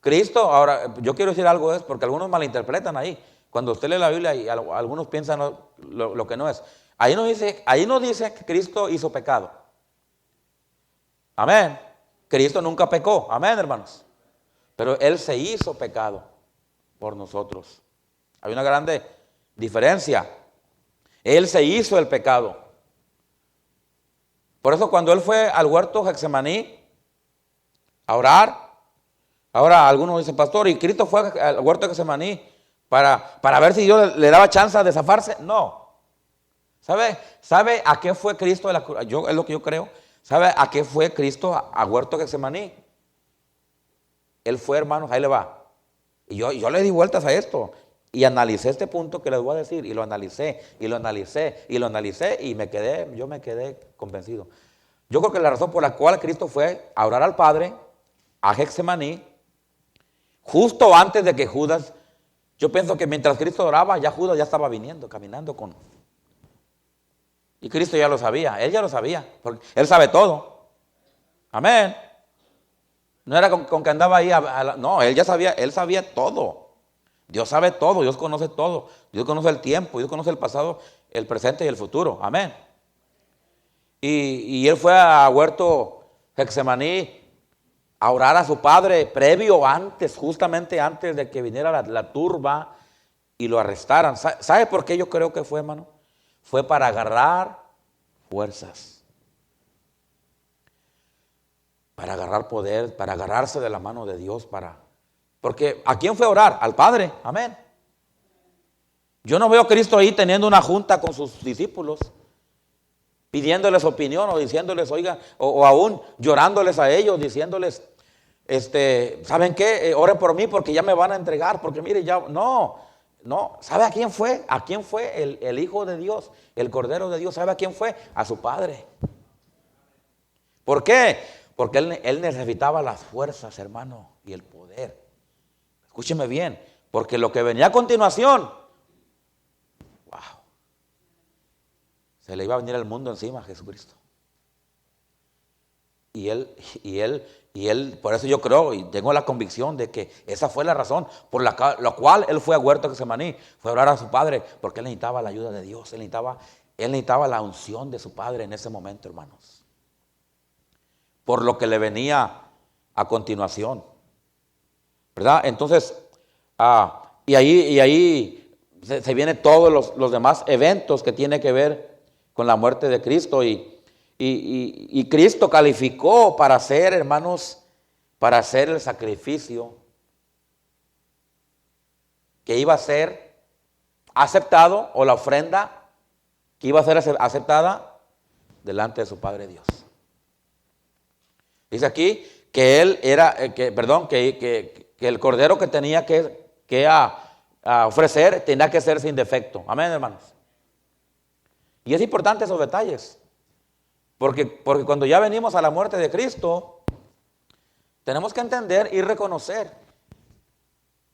Speaker 1: Cristo, ahora yo quiero decir algo porque algunos malinterpretan ahí. Cuando usted lee la Biblia y algunos piensan lo que no es. Ahí no dice que Cristo hizo pecado. Amén. Cristo nunca pecó. Amén, hermanos. Pero Él se hizo pecado por nosotros. Hay una grande diferencia. Él se hizo el pecado. Por eso cuando Él fue al huerto Getsemaní a orar, ahora algunos dicen, pastor, ¿y Cristo fue al huerto de Getsemaní para ver si Dios le daba chance de zafarse? No. ¿Sabe a qué fue Cristo? Es lo que yo creo. ¿Sabe a qué fue Cristo a huerto de Getsemaní? Él fue, hermanos, ahí le va. Y yo le di vueltas a esto. Y analicé este punto que les voy a decir. Y lo analicé, y lo analicé, y lo analicé. Y yo me quedé convencido. Yo creo que la razón por la cual Cristo fue a orar al Padre, a Getsemaní, justo antes de que Judas, yo pienso que mientras Cristo oraba, ya Judas ya estaba viniendo, caminando con. Y Cristo ya lo sabía, Él ya lo sabía, porque Él sabe todo. Amén. No era con que andaba ahí, no, Él ya sabía, Él sabía todo. Dios sabe todo, Dios conoce todo. Dios conoce el tiempo, Dios conoce el pasado, el presente y el futuro. Amén. Y Él fue a huerto Getsemaní a orar a su Padre justamente antes de que viniera la turba y lo arrestaran. ¿Sabe por qué yo creo que fue, hermano? Fue para agarrar fuerzas, para agarrar poder, para agarrarse de la mano de Dios, porque ¿a quién fue a orar? Al Padre, amén. Yo no veo a Cristo ahí teniendo una junta con sus discípulos, pidiéndoles opinión o diciéndoles, oigan, o aún llorándoles a ellos, diciéndoles, ¿saben qué? Oren por mí porque ya me van a entregar, porque mire, ya, no, ¿sabe a quién fue? ¿A quién fue el Hijo de Dios, el Cordero de Dios? ¿Sabe a quién fue? A su Padre. ¿Por qué? Porque él necesitaba las fuerzas, hermano, y el poder. Escúcheme bien, porque lo que venía a continuación, se le iba a venir el mundo encima a Jesucristo. y él, y él, y él, por eso yo creo y tengo la convicción de que esa fue la razón por la cual él fue a huerto de Getsemaní, fue a orar a su padre, porque él necesitaba la ayuda de Dios, él necesitaba la unción de su padre en ese momento, hermanos, por lo que le venía a continuación, ¿verdad? Entonces, y ahí se vienen todos los demás eventos que tienen que ver con la muerte de Cristo y Cristo calificó para hacer, hermanos, para hacer el sacrificio que iba a ser aceptado, o la ofrenda que iba a ser aceptada delante de su Padre Dios. Dice aquí que él era, que el cordero que tenía que ofrecer tenía que ser sin defecto. Amén, hermanos. Y es importante esos detalles. Porque cuando ya venimos a la muerte de Cristo, tenemos que entender y reconocer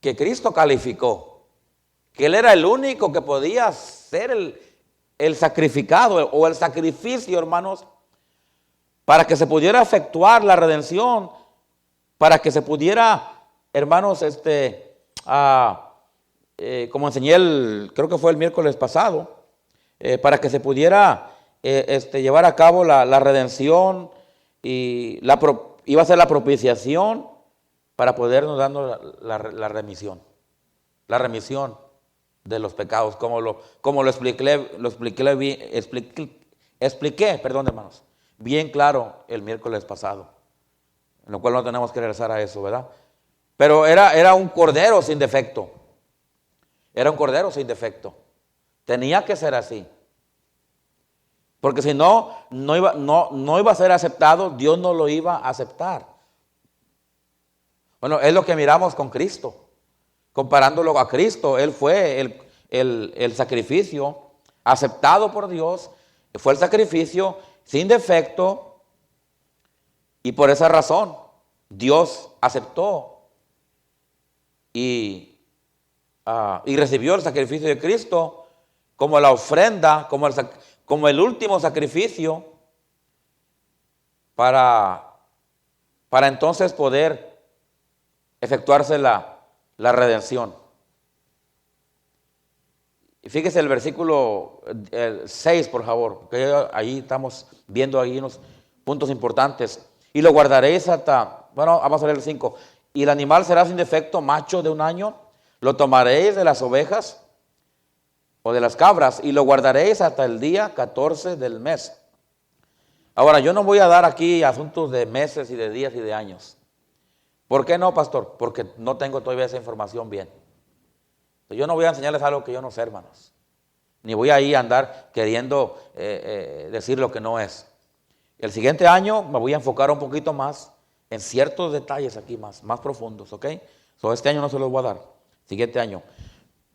Speaker 1: que Cristo calificó, que Él era el único que podía ser el sacrificado o el sacrificio, hermanos, para que se pudiera efectuar la redención, para que se pudiera, hermanos, como enseñé creo que fue el miércoles pasado, para que se pudiera llevar a cabo la redención y iba a ser la propiciación para podernos darnos la remisión de los pecados, como lo expliqué, perdón, hermanos, bien claro el miércoles pasado, en lo cual no tenemos que regresar a eso, ¿verdad? Pero era un cordero sin defecto, tenía que ser así. Porque si no iba a ser aceptado, Dios no lo iba a aceptar. Bueno, es lo que miramos con Cristo. Comparándolo a Cristo, Él fue el sacrificio aceptado por Dios, fue el sacrificio sin defecto, y por esa razón Dios aceptó y recibió el sacrificio de Cristo como la ofrenda, como el último sacrificio para entonces poder efectuarse la redención. Y fíjese el versículo 6, por favor, que ahí estamos viendo ahí unos puntos importantes. Y lo guardaréis vamos a leer el 5. Y el animal será sin defecto, macho de 1 año, lo tomaréis de las ovejas o de las cabras, y lo guardaréis hasta el día 14 del mes. Ahora, yo no voy a dar aquí asuntos de meses y de días y de años. ¿Por qué no, pastor? Porque no tengo todavía esa información bien. Yo no voy a enseñarles algo que yo no sé, hermanos. Ni voy a ir a andar queriendo decir lo que no es. El siguiente año me voy a enfocar un poquito más en ciertos detalles aquí más profundos, ¿ok? Este año no se los voy a dar, siguiente año.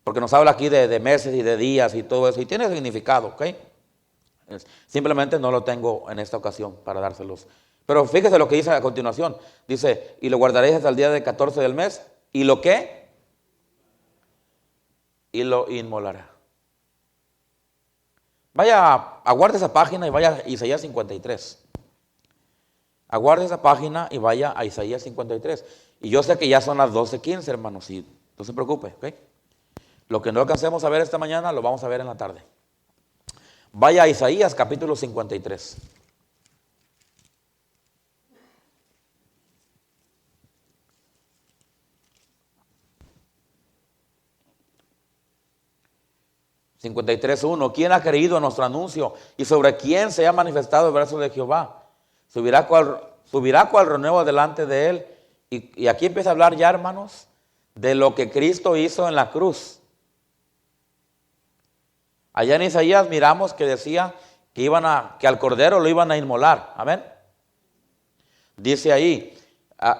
Speaker 1: Porque nos habla aquí de meses y de días y todo eso, y tiene significado, ¿ok? Simplemente no lo tengo en esta ocasión para dárselos. Pero fíjese lo que dice a continuación. Dice, y lo guardaréis hasta el día de 14 del mes, ¿y lo qué? Y lo inmolará. Vaya, aguarde esa página y vaya a Isaías 53. Aguarde esa página y vaya a Isaías 53. Y yo sé que ya son las 12:15, hermanos, y no se preocupe, ¿ok? Lo que no alcancemos a ver esta mañana, lo vamos a ver en la tarde. Vaya a Isaías capítulo 53. (53:1) ¿Quién ha creído a nuestro anuncio? ¿Y sobre quién se ha manifestado el brazo de Jehová? Subirá cual renuevo delante de él. Y aquí empieza a hablar ya, hermanos, de lo que Cristo hizo en la cruz. Allá en Isaías miramos que decía que al cordero lo iban a inmolar. Amén. Dice ahí,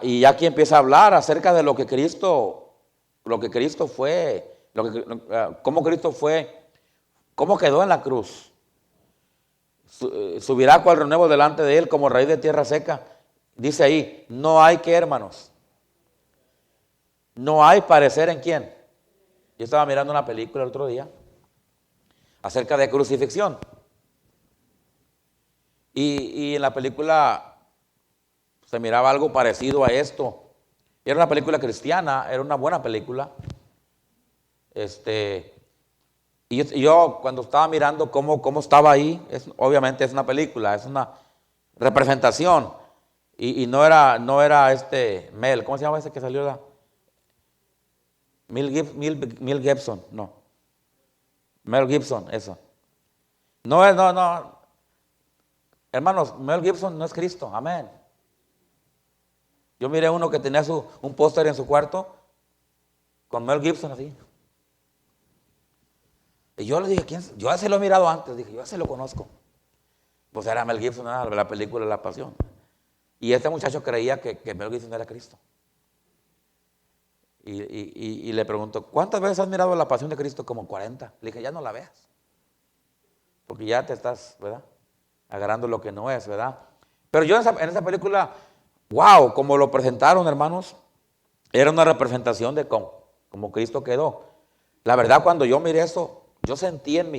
Speaker 1: y aquí empieza a hablar acerca de lo que Cristo fue, cómo Cristo fue, cómo quedó en la cruz. Subirá cual renuevo delante de él como raíz de tierra seca. Dice ahí, no hay que, hermanos, no hay parecer en quién. Yo estaba mirando una película el otro día acerca de crucifixión. Y en la película se miraba algo parecido a esto. Era una película cristiana, era una buena película. Y yo cuando estaba mirando cómo estaba ahí, obviamente es una película, es una representación. Y no era Mel, ¿cómo se llama ese que salió? Mel Gibson, no. Mel Gibson, eso. No. Hermanos, Mel Gibson no es Cristo, amén. Yo miré uno que tenía un póster en su cuarto con Mel Gibson así. Y yo le dije, ¿quién? Yo ya se lo he mirado antes, dije, yo ya se lo conozco. Pues era Mel Gibson, era la película La Pasión. Y este muchacho creía que Mel Gibson era Cristo. Y le pregunto, ¿cuántas veces has mirado La Pasión de Cristo? Como 40. Le dije, ya no la veas. Porque ya te estás, ¿verdad?, agarrando lo que no es, ¿verdad? Pero yo en esa película, wow, como lo presentaron, hermanos, era una representación de cómo Cristo quedó. La verdad, cuando yo miré eso, yo sentí en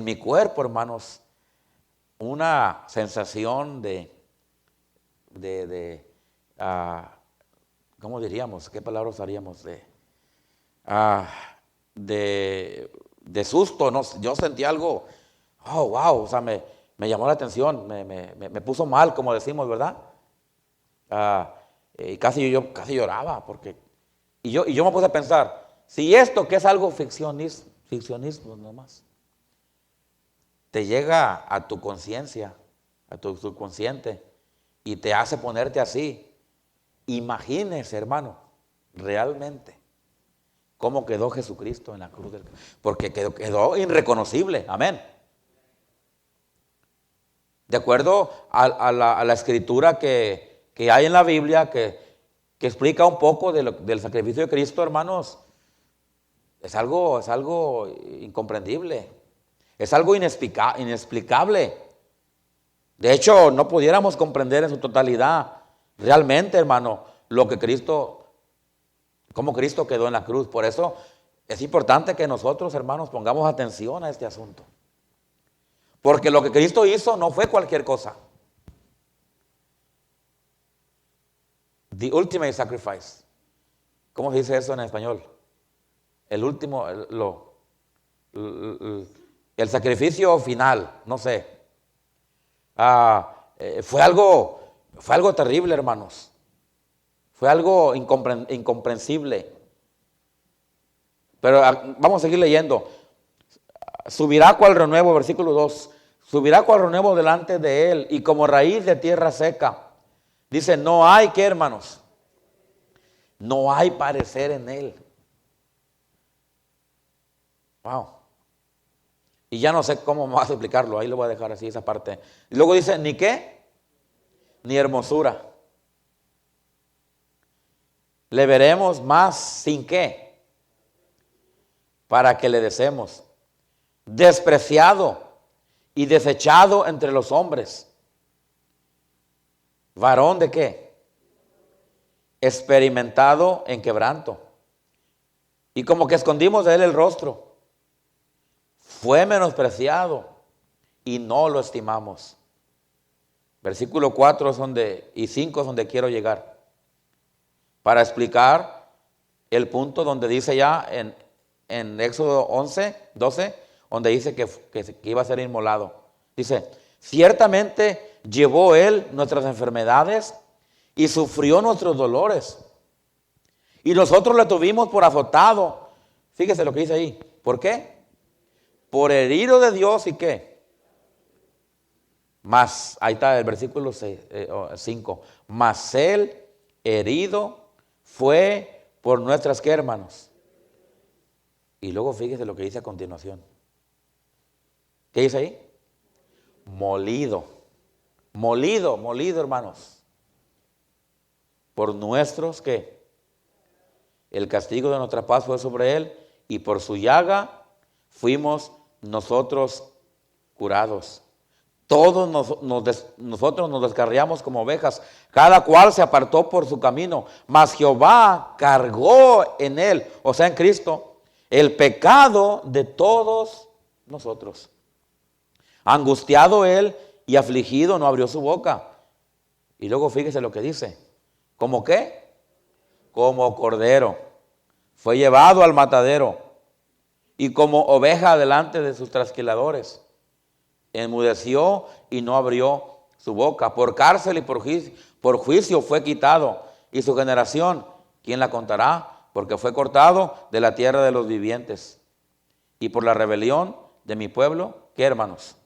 Speaker 1: mi cuerpo, hermanos, una sensación ¿cómo diríamos? ¿Qué palabra usaríamos? De susto, ¿no? Yo sentí algo, oh, wow, o sea, me llamó la atención, me puso mal, como decimos, ¿verdad? Y casi lloraba, porque, y yo me puse a pensar, si esto que es algo ficcionismo nomás, te llega a tu conciencia, a tu subconsciente, y te hace ponerte así, imagínese, hermano, realmente cómo quedó Jesucristo en la cruz porque quedó irreconocible, amén. De acuerdo a la escritura que hay en la Biblia, que explica un poco del sacrificio de Cristo, hermanos, es algo incomprendible, es algo inexplicable. De hecho, no pudiéramos comprender en su totalidad realmente, hermano, cómo Cristo quedó en la cruz. Por eso es importante que nosotros, hermanos, pongamos atención a este asunto. Porque lo que Cristo hizo no fue cualquier cosa. The ultimate sacrifice. ¿Cómo se dice eso en español? El último, el sacrificio final, no sé. Fue algo terrible, hermanos. Fue algo incomprensible. Pero vamos a seguir leyendo. Subirá cual renuevo, versículo 2. Subirá cual renuevo delante de él y como raíz de tierra seca. Dice, no hay, ¿qué, hermanos? No hay parecer en él. Wow. Y ya no sé cómo más explicarlo. Ahí lo voy a dejar así, esa parte. Y luego dice, ¿ni qué? Ni hermosura. Le veremos más sin qué. Para que le deseemos. Despreciado y desechado entre los hombres. ¿Varón de qué? Experimentado en quebranto. Y como que escondimos de él el rostro. Fue menospreciado y no lo estimamos. Versículo 4 y 5 es donde quiero llegar. Para explicar el punto donde dice ya en Éxodo 12, donde dice que iba a ser inmolado. Dice, ciertamente llevó él nuestras enfermedades y sufrió nuestros dolores. Y nosotros le tuvimos por azotado. Fíjese lo que dice ahí. ¿Por qué? Por herido de Dios y qué. Más, ahí está el versículo 5. Mas él herido fue por nuestras, ¿qué, hermanos? Y luego fíjese lo que dice a continuación. ¿Qué dice ahí? Molido, hermanos. Por nuestros, ¿qué? El castigo de nuestra paz fue sobre él y por su llaga fuimos nosotros curados. Todos nosotros nos descarriamos como ovejas, cada cual se apartó por su camino, mas Jehová cargó en él, o sea en Cristo, el pecado de todos nosotros. Angustiado él y afligido no abrió su boca. Y luego fíjese lo que dice. ¿Cómo qué? Como cordero. Fue llevado al matadero. Y como oveja delante de sus trasquiladores. Enmudeció y no abrió su boca. Por cárcel y por juicio fue quitado. Y su generación, ¿quién la contará? Porque fue cortado de la tierra de los vivientes. Y por la rebelión de mi pueblo, ¿qué, hermanos?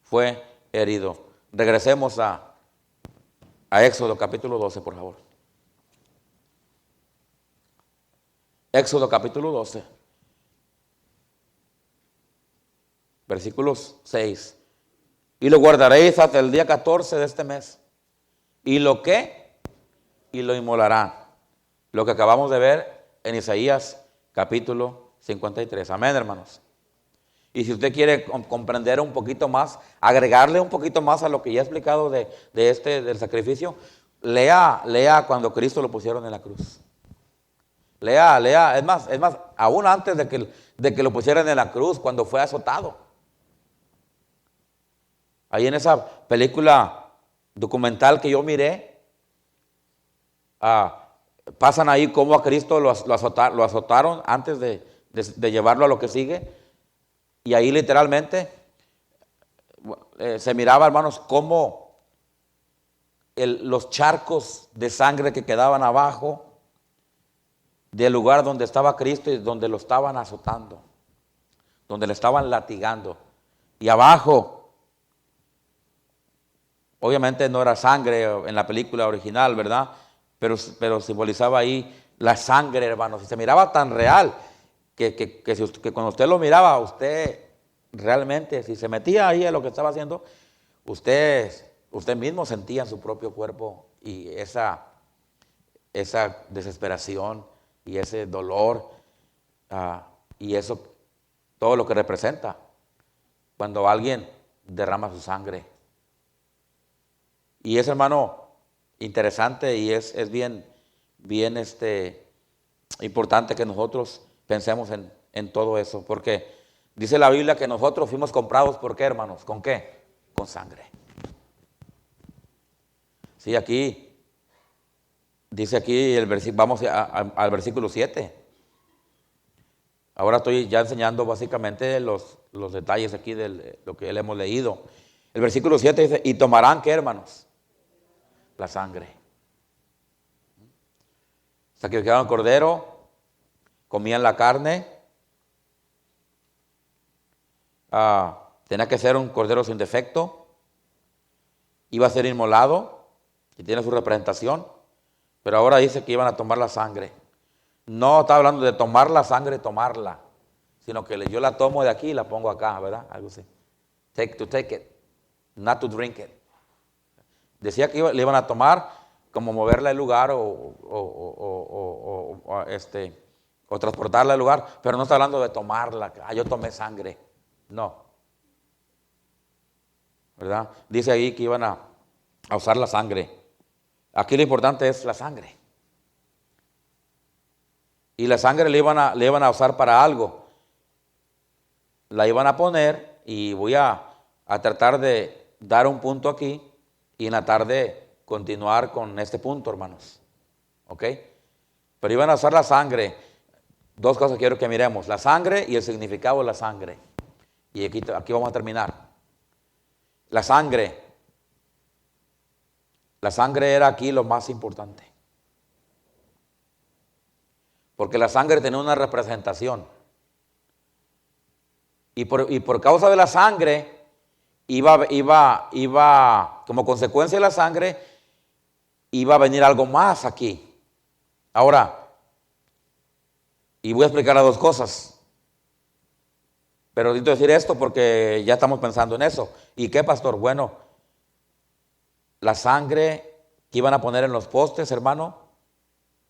Speaker 1: Fue herido. Regresemos a Éxodo capítulo 12, por favor. Éxodo capítulo 12. Versículos 6. Y lo guardaréis hasta el día 14 de este mes. ¿Y lo qué? Y lo inmolará. Lo que acabamos de ver en Isaías capítulo 53. Amén, hermanos. Y si usted quiere comprender un poquito más, agregarle un poquito más a lo que ya he explicado del sacrificio, lea cuando Cristo lo pusieron en la cruz. Lea, es más, aún antes de que lo pusieran en la cruz, cuando fue azotado. Ahí en esa película documental que yo miré, pasan ahí cómo a Cristo lo azotaron antes de llevarlo a lo que sigue. Y ahí literalmente se miraba, hermanos, cómo los charcos de sangre que quedaban abajo del lugar donde estaba Cristo y donde lo estaban azotando, donde le estaban latigando. Y abajo, obviamente no era sangre en la película original, ¿verdad? Pero simbolizaba ahí la sangre, hermanos. Y se miraba tan real que cuando usted lo miraba, usted realmente, si se metía ahí a lo que estaba haciendo, usted mismo sentía en su propio cuerpo y esa desesperación y ese dolor y eso, todo lo que representa cuando alguien derrama su sangre. Y es, hermano, interesante y es bien importante que nosotros pensemos en todo eso, porque dice la Biblia que nosotros fuimos comprados, ¿por qué, hermanos? ¿Con qué? Con sangre. Sí, aquí, dice aquí el versículo, vamos al versículo 7. Ahora estoy ya enseñando básicamente los detalles aquí de lo que le hemos leído. El versículo 7 dice, ¿y tomarán qué, hermanos? La sangre. Sacrificaron cordero, comían la carne. Tenía que ser un cordero sin defecto. Iba a ser inmolado y tiene su representación. Pero ahora dice que iban a tomar la sangre. No está hablando de tomar la sangre, tomarla, sino que yo la tomo de aquí y la pongo acá, ¿verdad? Algo así. Take it, not to drink it. Decía que le iban a tomar, como moverla del lugar o transportarla del lugar, pero no está hablando de tomarla. Yo tomé sangre. No. ¿Verdad? Dice ahí que iban a usar la sangre. Aquí lo importante es la sangre. Y la sangre le iban a usar para algo. La iban a poner y voy a tratar de dar un punto aquí y en la tarde continuar con este punto, hermanos. ¿Ok? Pero iban a usar la sangre. Dos cosas quiero que miremos. La sangre y el significado de la sangre. Y aquí vamos a terminar. La sangre. La sangre era aquí lo más importante. Porque la sangre tenía una representación. Y por causa de la sangre, iba, como consecuencia de la sangre, iba a venir algo más aquí. Ahora, y voy a explicar las dos cosas. Pero necesito decir esto porque ya estamos pensando en eso. ¿Y qué, pastor? Bueno, la sangre que iban a poner en los postes, hermano,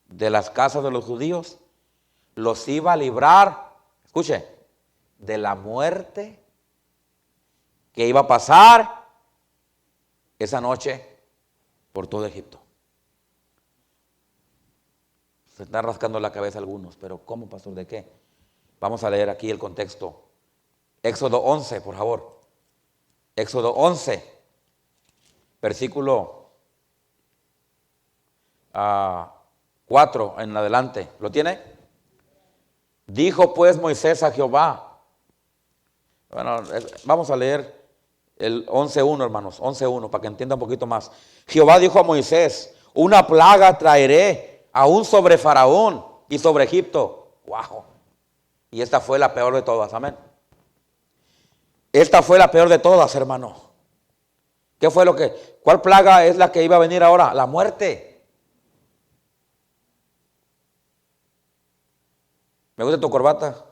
Speaker 1: de las casas de los judíos, los iba a librar, escuche, de la muerte que iba a pasar esa noche por todo Egipto. Se están rascando la cabeza algunos, pero ¿cómo, pastor? ¿De qué? Vamos a leer aquí el contexto. Éxodo 11, por favor. Éxodo 11, versículo 4 en adelante. ¿Lo tiene? Dijo pues Moisés a Jehová. Bueno, vamos a leer el 11.1, hermanos, 11.1, para que entienda un poquito más. Jehová dijo a Moisés: una plaga traeré aún sobre Faraón y sobre Egipto. Wow. Y esta fue la peor de todas, amén. Esta fue la peor de todas, hermano. ¿Qué fue cuál plaga es la que iba a venir ahora? La muerte. Me gusta tu corbata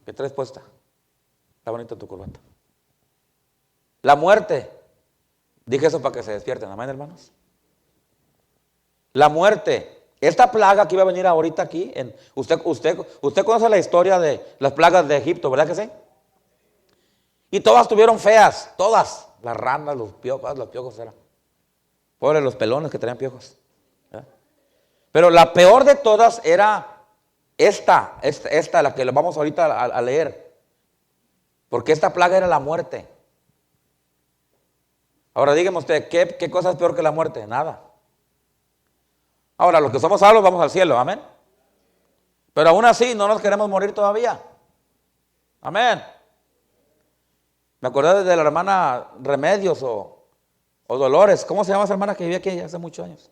Speaker 1: que traes puesta. Está bonita tu corbata. La muerte. Dije eso para que se despierten, amén, hermanos. La muerte. Esta plaga que iba a venir ahorita aquí, usted conoce la historia de las plagas de Egipto, ¿verdad que sí? Y todas tuvieron feas, todas. Las ranas, los piojos eran. Pobres los pelones que traían piojos. ¿Verdad? Pero la peor de todas era esta, la que vamos ahorita a leer. Porque esta plaga era la muerte. Ahora dígame usted, ¿qué cosa es peor que la muerte? Nada. Ahora, los que somos salvos vamos al cielo, amén. Pero aún así no nos queremos morir todavía. Amén. Me acordé de la hermana Remedios o Dolores. ¿Cómo se llama esa hermana que vivía aquí hace muchos años?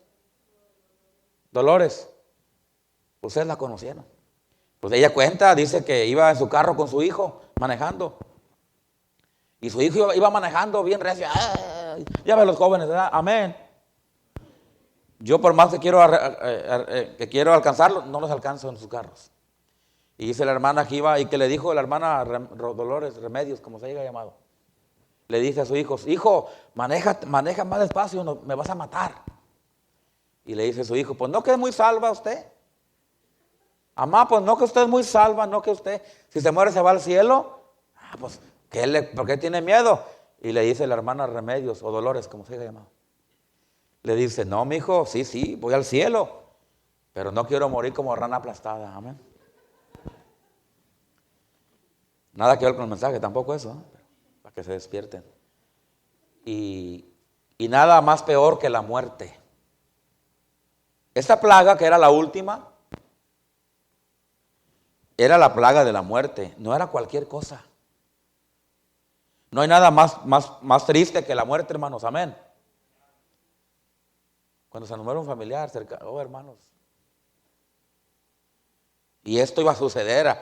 Speaker 1: Dolores. Ustedes la conocieron. Pues ella cuenta, dice que iba en su carro con su hijo manejando. Y su hijo iba manejando bien recio. Ya ven los jóvenes, ¿verdad? Amén. Yo por más que quiero alcanzarlo, no los alcanzo en sus carros. Y dice la hermana que iba y que le dijo la hermana Dolores Remedios, como se haya llamado. Le dice a su hijo, maneja más despacio, no, me vas a matar. Y le dice a su hijo, pues no que es muy salva usted. Amá, pues no que usted es muy salva, no que usted, si se muere se va al cielo. Pues, ¿por qué tiene miedo? Y le dice la hermana Remedios o Dolores, como se haya llamado. Le dice, no, mijo, sí, voy al cielo, pero no quiero morir como rana aplastada, amén. Nada que ver con el mensaje, tampoco eso, ¿eh? Para que se despierten. Y nada más peor que la muerte. Esta plaga, que era la última, era la plaga de la muerte, no era cualquier cosa. No hay nada más triste que la muerte, hermanos, amén. Cuando se nos muere un familiar cercano, hermanos. Y esto iba a suceder a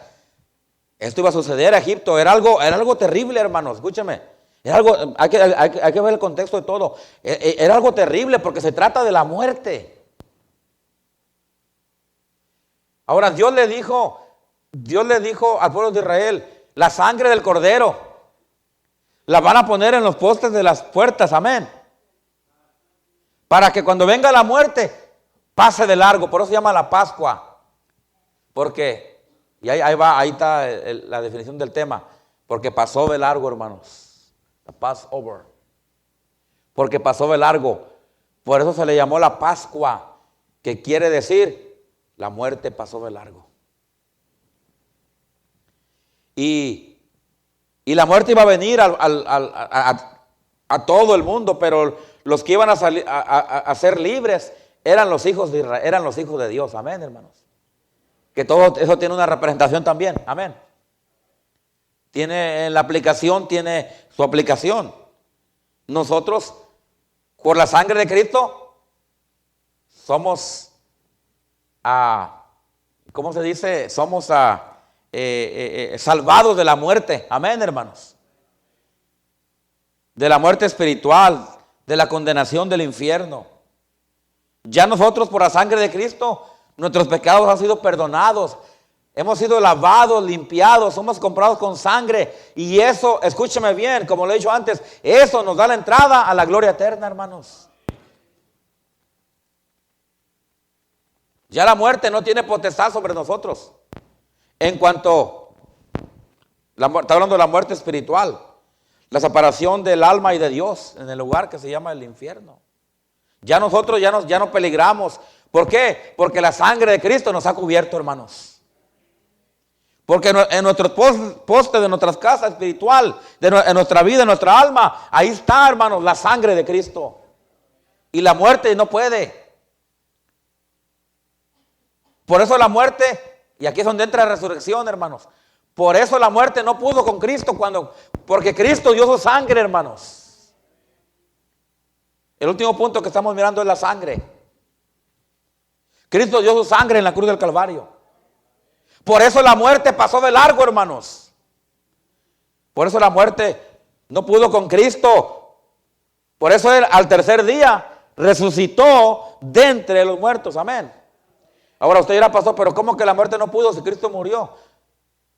Speaker 1: Egipto. Era algo terrible, hermanos, escúcheme. Hay que ver el contexto de todo. Era algo terrible porque se trata de la muerte. Ahora Dios le dijo al pueblo de Israel, la sangre del cordero la van a poner en los postes de las puertas, amén. Para que cuando venga la muerte, pase de largo. Por eso se llama la Pascua. Porque, y ahí está la definición del tema. Porque pasó de largo, hermanos. La Passover. Porque pasó de largo. Por eso se le llamó la Pascua. Que quiere decir, la muerte pasó de largo. Y la muerte iba a venir a todo el mundo, pero los que iban a salir a ser libres eran los hijos de Israel, eran los hijos de Dios, amén, hermanos. Que todo eso tiene una representación también, amén. Tiene su aplicación. Nosotros, por la sangre de Cristo, somos, ¿cómo se dice? Somos salvados de la muerte, amén, hermanos. De la muerte espiritual, de la condenación del infierno. Ya nosotros por la sangre de Cristo, nuestros pecados han sido perdonados. Hemos sido lavados, limpiados, somos comprados con sangre. Y eso, escúcheme bien, como lo he dicho antes, eso nos da la entrada a la gloria eterna, hermanos. Ya la muerte no tiene potestad sobre nosotros. En cuanto, está hablando de la muerte espiritual. La separación del alma y de Dios en el lugar que se llama el infierno. Ya nosotros ya no peligramos. ¿Por qué? Porque la sangre de Cristo nos ha cubierto, hermanos. Porque en nuestro poste de nuestras casas espiritual, en nuestra vida, en nuestra alma, ahí está, hermanos, la sangre de Cristo. Y la muerte no puede. Por eso la muerte, y aquí es donde entra la resurrección, hermanos. Por eso la muerte no pudo con Cristo porque Cristo dio su sangre, hermanos. El último punto que estamos mirando es la sangre. Cristo dio su sangre en la cruz del Calvario. Por eso la muerte pasó de largo, hermanos. Por eso la muerte no pudo con Cristo. Por eso Él al tercer día resucitó de entre los muertos. Amén. Ahora usted dirá, pastor, pero ¿cómo que la muerte no pudo si Cristo murió?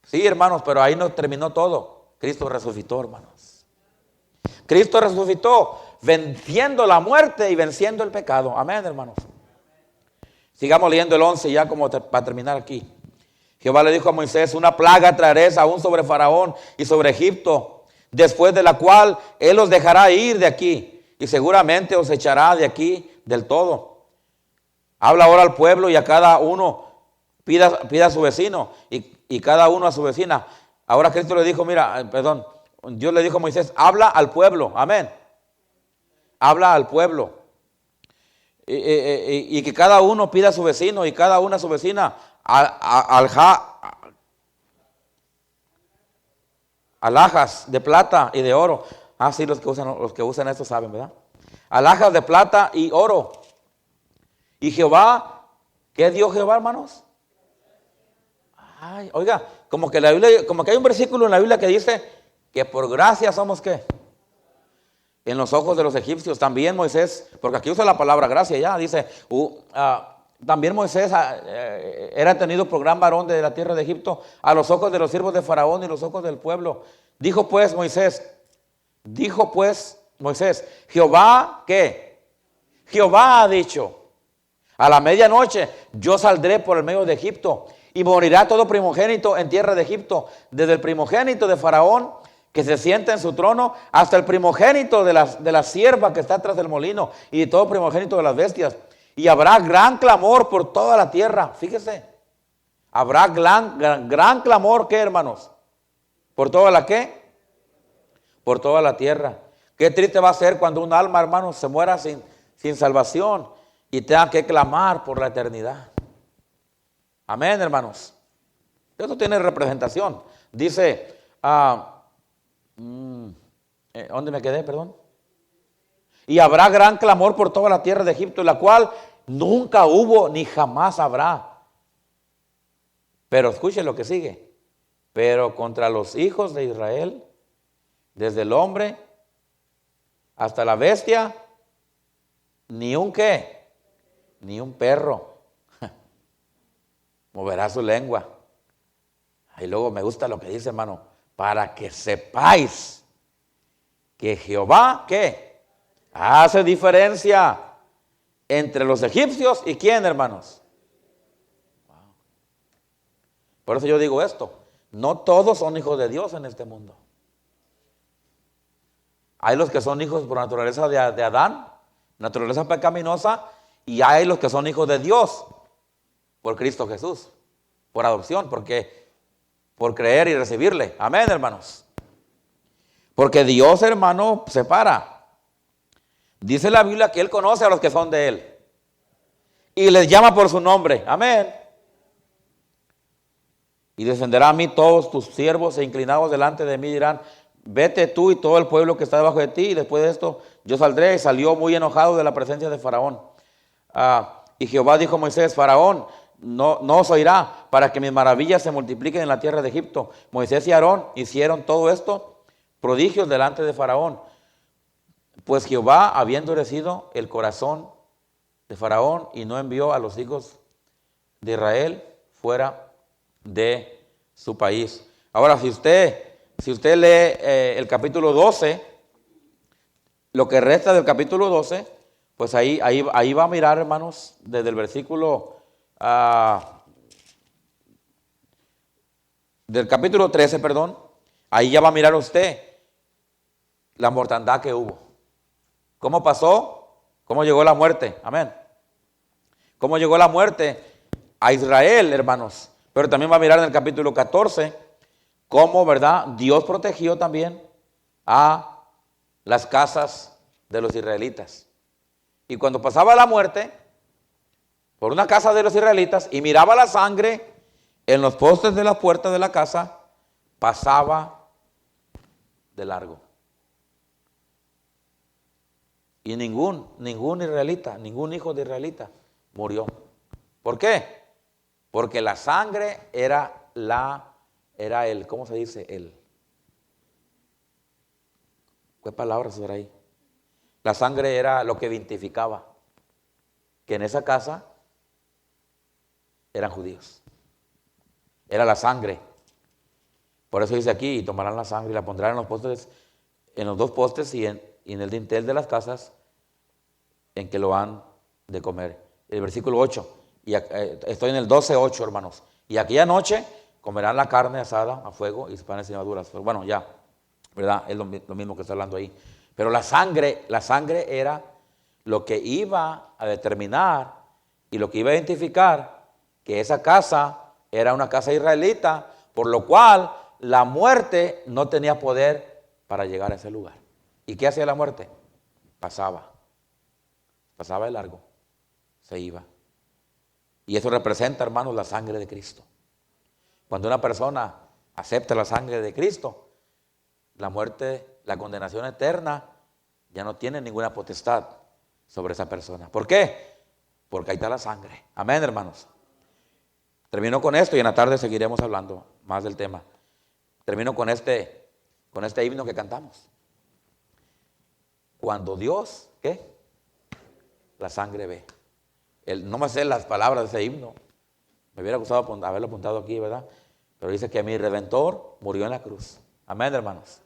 Speaker 1: Sí, hermanos, pero ahí no terminó todo. Cristo resucitó, hermanos. Cristo resucitó venciendo la muerte y venciendo el pecado. Amén, hermanos. Sigamos leyendo el 11 ya como para terminar aquí. Jehová le dijo a Moisés, una plaga traeréis aún sobre Faraón y sobre Egipto, después de la cual él os dejará ir de aquí y seguramente os echará de aquí del todo. Habla ahora al pueblo y a cada uno pida a su vecino y cada uno a su vecina. Ahora Cristo le dijo, Dios le dijo a Moisés, habla al pueblo, amén. Habla al pueblo. Y que cada uno pida a su vecino y cada una a su vecina alhajas de plata y de oro. Ah, sí, los que usan esto saben, ¿verdad? Alhajas de plata y oro. Y Jehová, ¿qué dio Jehová, hermanos? Ay, oiga, como que hay un versículo en la Biblia que dice que por gracia somos ¿qué? En los ojos de los egipcios. También Moisés, porque aquí usa la palabra gracia ya, dice, también Moisés era tenido por gran varón de la tierra de Egipto a los ojos de los siervos de Faraón y los ojos del pueblo. Dijo pues Moisés, Jehová, ¿qué? Jehová ha dicho, a la medianoche yo saldré por el medio de Egipto y morirá todo primogénito en tierra de Egipto, desde el primogénito de Faraón que se sienta en su trono, hasta el primogénito de la sierva que está tras del molino, y de todo primogénito de las bestias. Y habrá gran clamor por toda la tierra. Fíjese, habrá gran clamor, ¿qué, hermanos? ¿Por toda la qué? Por toda la tierra. Qué triste va a ser cuando un alma, hermanos, se muera sin salvación y tenga que clamar por la eternidad. Amén, hermanos. Esto tiene representación. Dice, ¿dónde me quedé? Perdón. Y habrá gran clamor por toda la tierra de Egipto, la cual nunca hubo ni jamás habrá. Pero escuchen lo que sigue. Pero contra los hijos de Israel, desde el hombre hasta la bestia, ni un qué, ni un perro moverá su lengua. Y luego me gusta lo que dice, hermano, para que sepáis que Jehová, ¿qué? Hace diferencia entre los egipcios y quién, hermanos. Wow. Por eso yo digo esto, no todos son hijos de Dios en este mundo. Hay los que son hijos por naturaleza de Adán, naturaleza pecaminosa, y hay los que son hijos de Dios por Cristo Jesús, por adopción, por creer y recibirle. Amén, hermanos. Porque Dios, hermano, separa. Dice la Biblia que Él conoce a los que son de Él y les llama por su nombre. Amén. Y descenderá a mí todos tus siervos e inclinados delante de mí dirán, vete tú y todo el pueblo que está debajo de ti. Y después de esto yo saldré. Y salió muy enojado de la presencia de Faraón. Y Jehová dijo a Moisés, Faraón no os oirá para que mis maravillas se multipliquen en la tierra de Egipto. Moisés y Aarón hicieron todo esto, prodigios delante de Faraón. Pues Jehová había endurecido el corazón de Faraón y no envió a los hijos de Israel fuera de su país. Ahora, si usted lee el capítulo 12, lo que resta del capítulo 12, pues ahí va a mirar, hermanos, desde el versículo del capítulo 13, perdón, ahí ya va a mirar usted la mortandad que hubo. ¿Cómo pasó? ¿Cómo llegó la muerte? Amén. ¿Cómo llegó la muerte a Israel, hermanos? Pero también va a mirar en el capítulo 14 cómo, ¿verdad? Dios protegió también a las casas de los israelitas. Y cuando pasaba la muerte, por una casa de los israelitas y miraba la sangre en los postes de la puerta de la casa, pasaba de largo. Y ningún israelita, ningún hijo de israelita murió. ¿Por qué? Porque la sangre era el, ¿cómo se dice? ¿Qué palabras será ahí? La sangre era lo que identificaba que en esa casa eran judíos. Era la sangre. Por eso dice aquí, y tomarán la sangre y la pondrán en los postes, en los dos postes y en el dintel de las casas en que lo han de comer. El versículo 8, y estoy en el 12:8, hermanos. Y aquella noche comerán la carne asada a fuego y panes sin levaduras. Pero bueno, ya, ¿verdad? Es lo mismo que está hablando ahí. Pero la sangre era lo que iba a determinar y lo que iba a identificar que esa casa era una casa israelita, por lo cual la muerte no tenía poder para llegar a ese lugar. ¿Y qué hacía la muerte? Pasaba de largo, se iba. Y eso representa, hermanos, la sangre de Cristo. Cuando una persona acepta la sangre de Cristo, la muerte, la condenación eterna, ya no tiene ninguna potestad sobre esa persona. ¿Por qué? Porque ahí está la sangre. Amén, hermanos. Termino con esto y en la tarde seguiremos hablando más del tema. Termino con este himno que cantamos. Cuando Dios, ¿qué? La sangre ve. No me sé las palabras de ese himno. Me hubiera gustado haberlo apuntado aquí, ¿verdad? Pero dice que mi Redentor murió en la cruz. Amén, hermanos.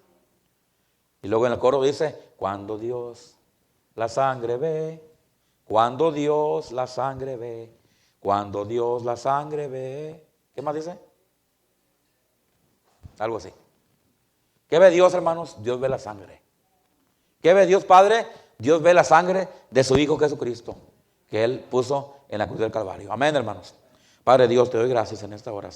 Speaker 1: Y luego en el coro dice, cuando Dios la sangre ve, cuando Dios la sangre ve, cuando Dios la sangre ve. ¿Qué más dice? Algo así. ¿Qué ve Dios, hermanos? Dios ve la sangre. ¿Qué ve Dios Padre? Dios ve la sangre de su Hijo Jesucristo, que Él puso en la cruz del Calvario. Amén, hermanos. Padre Dios, te doy gracias en esta hora, Señor.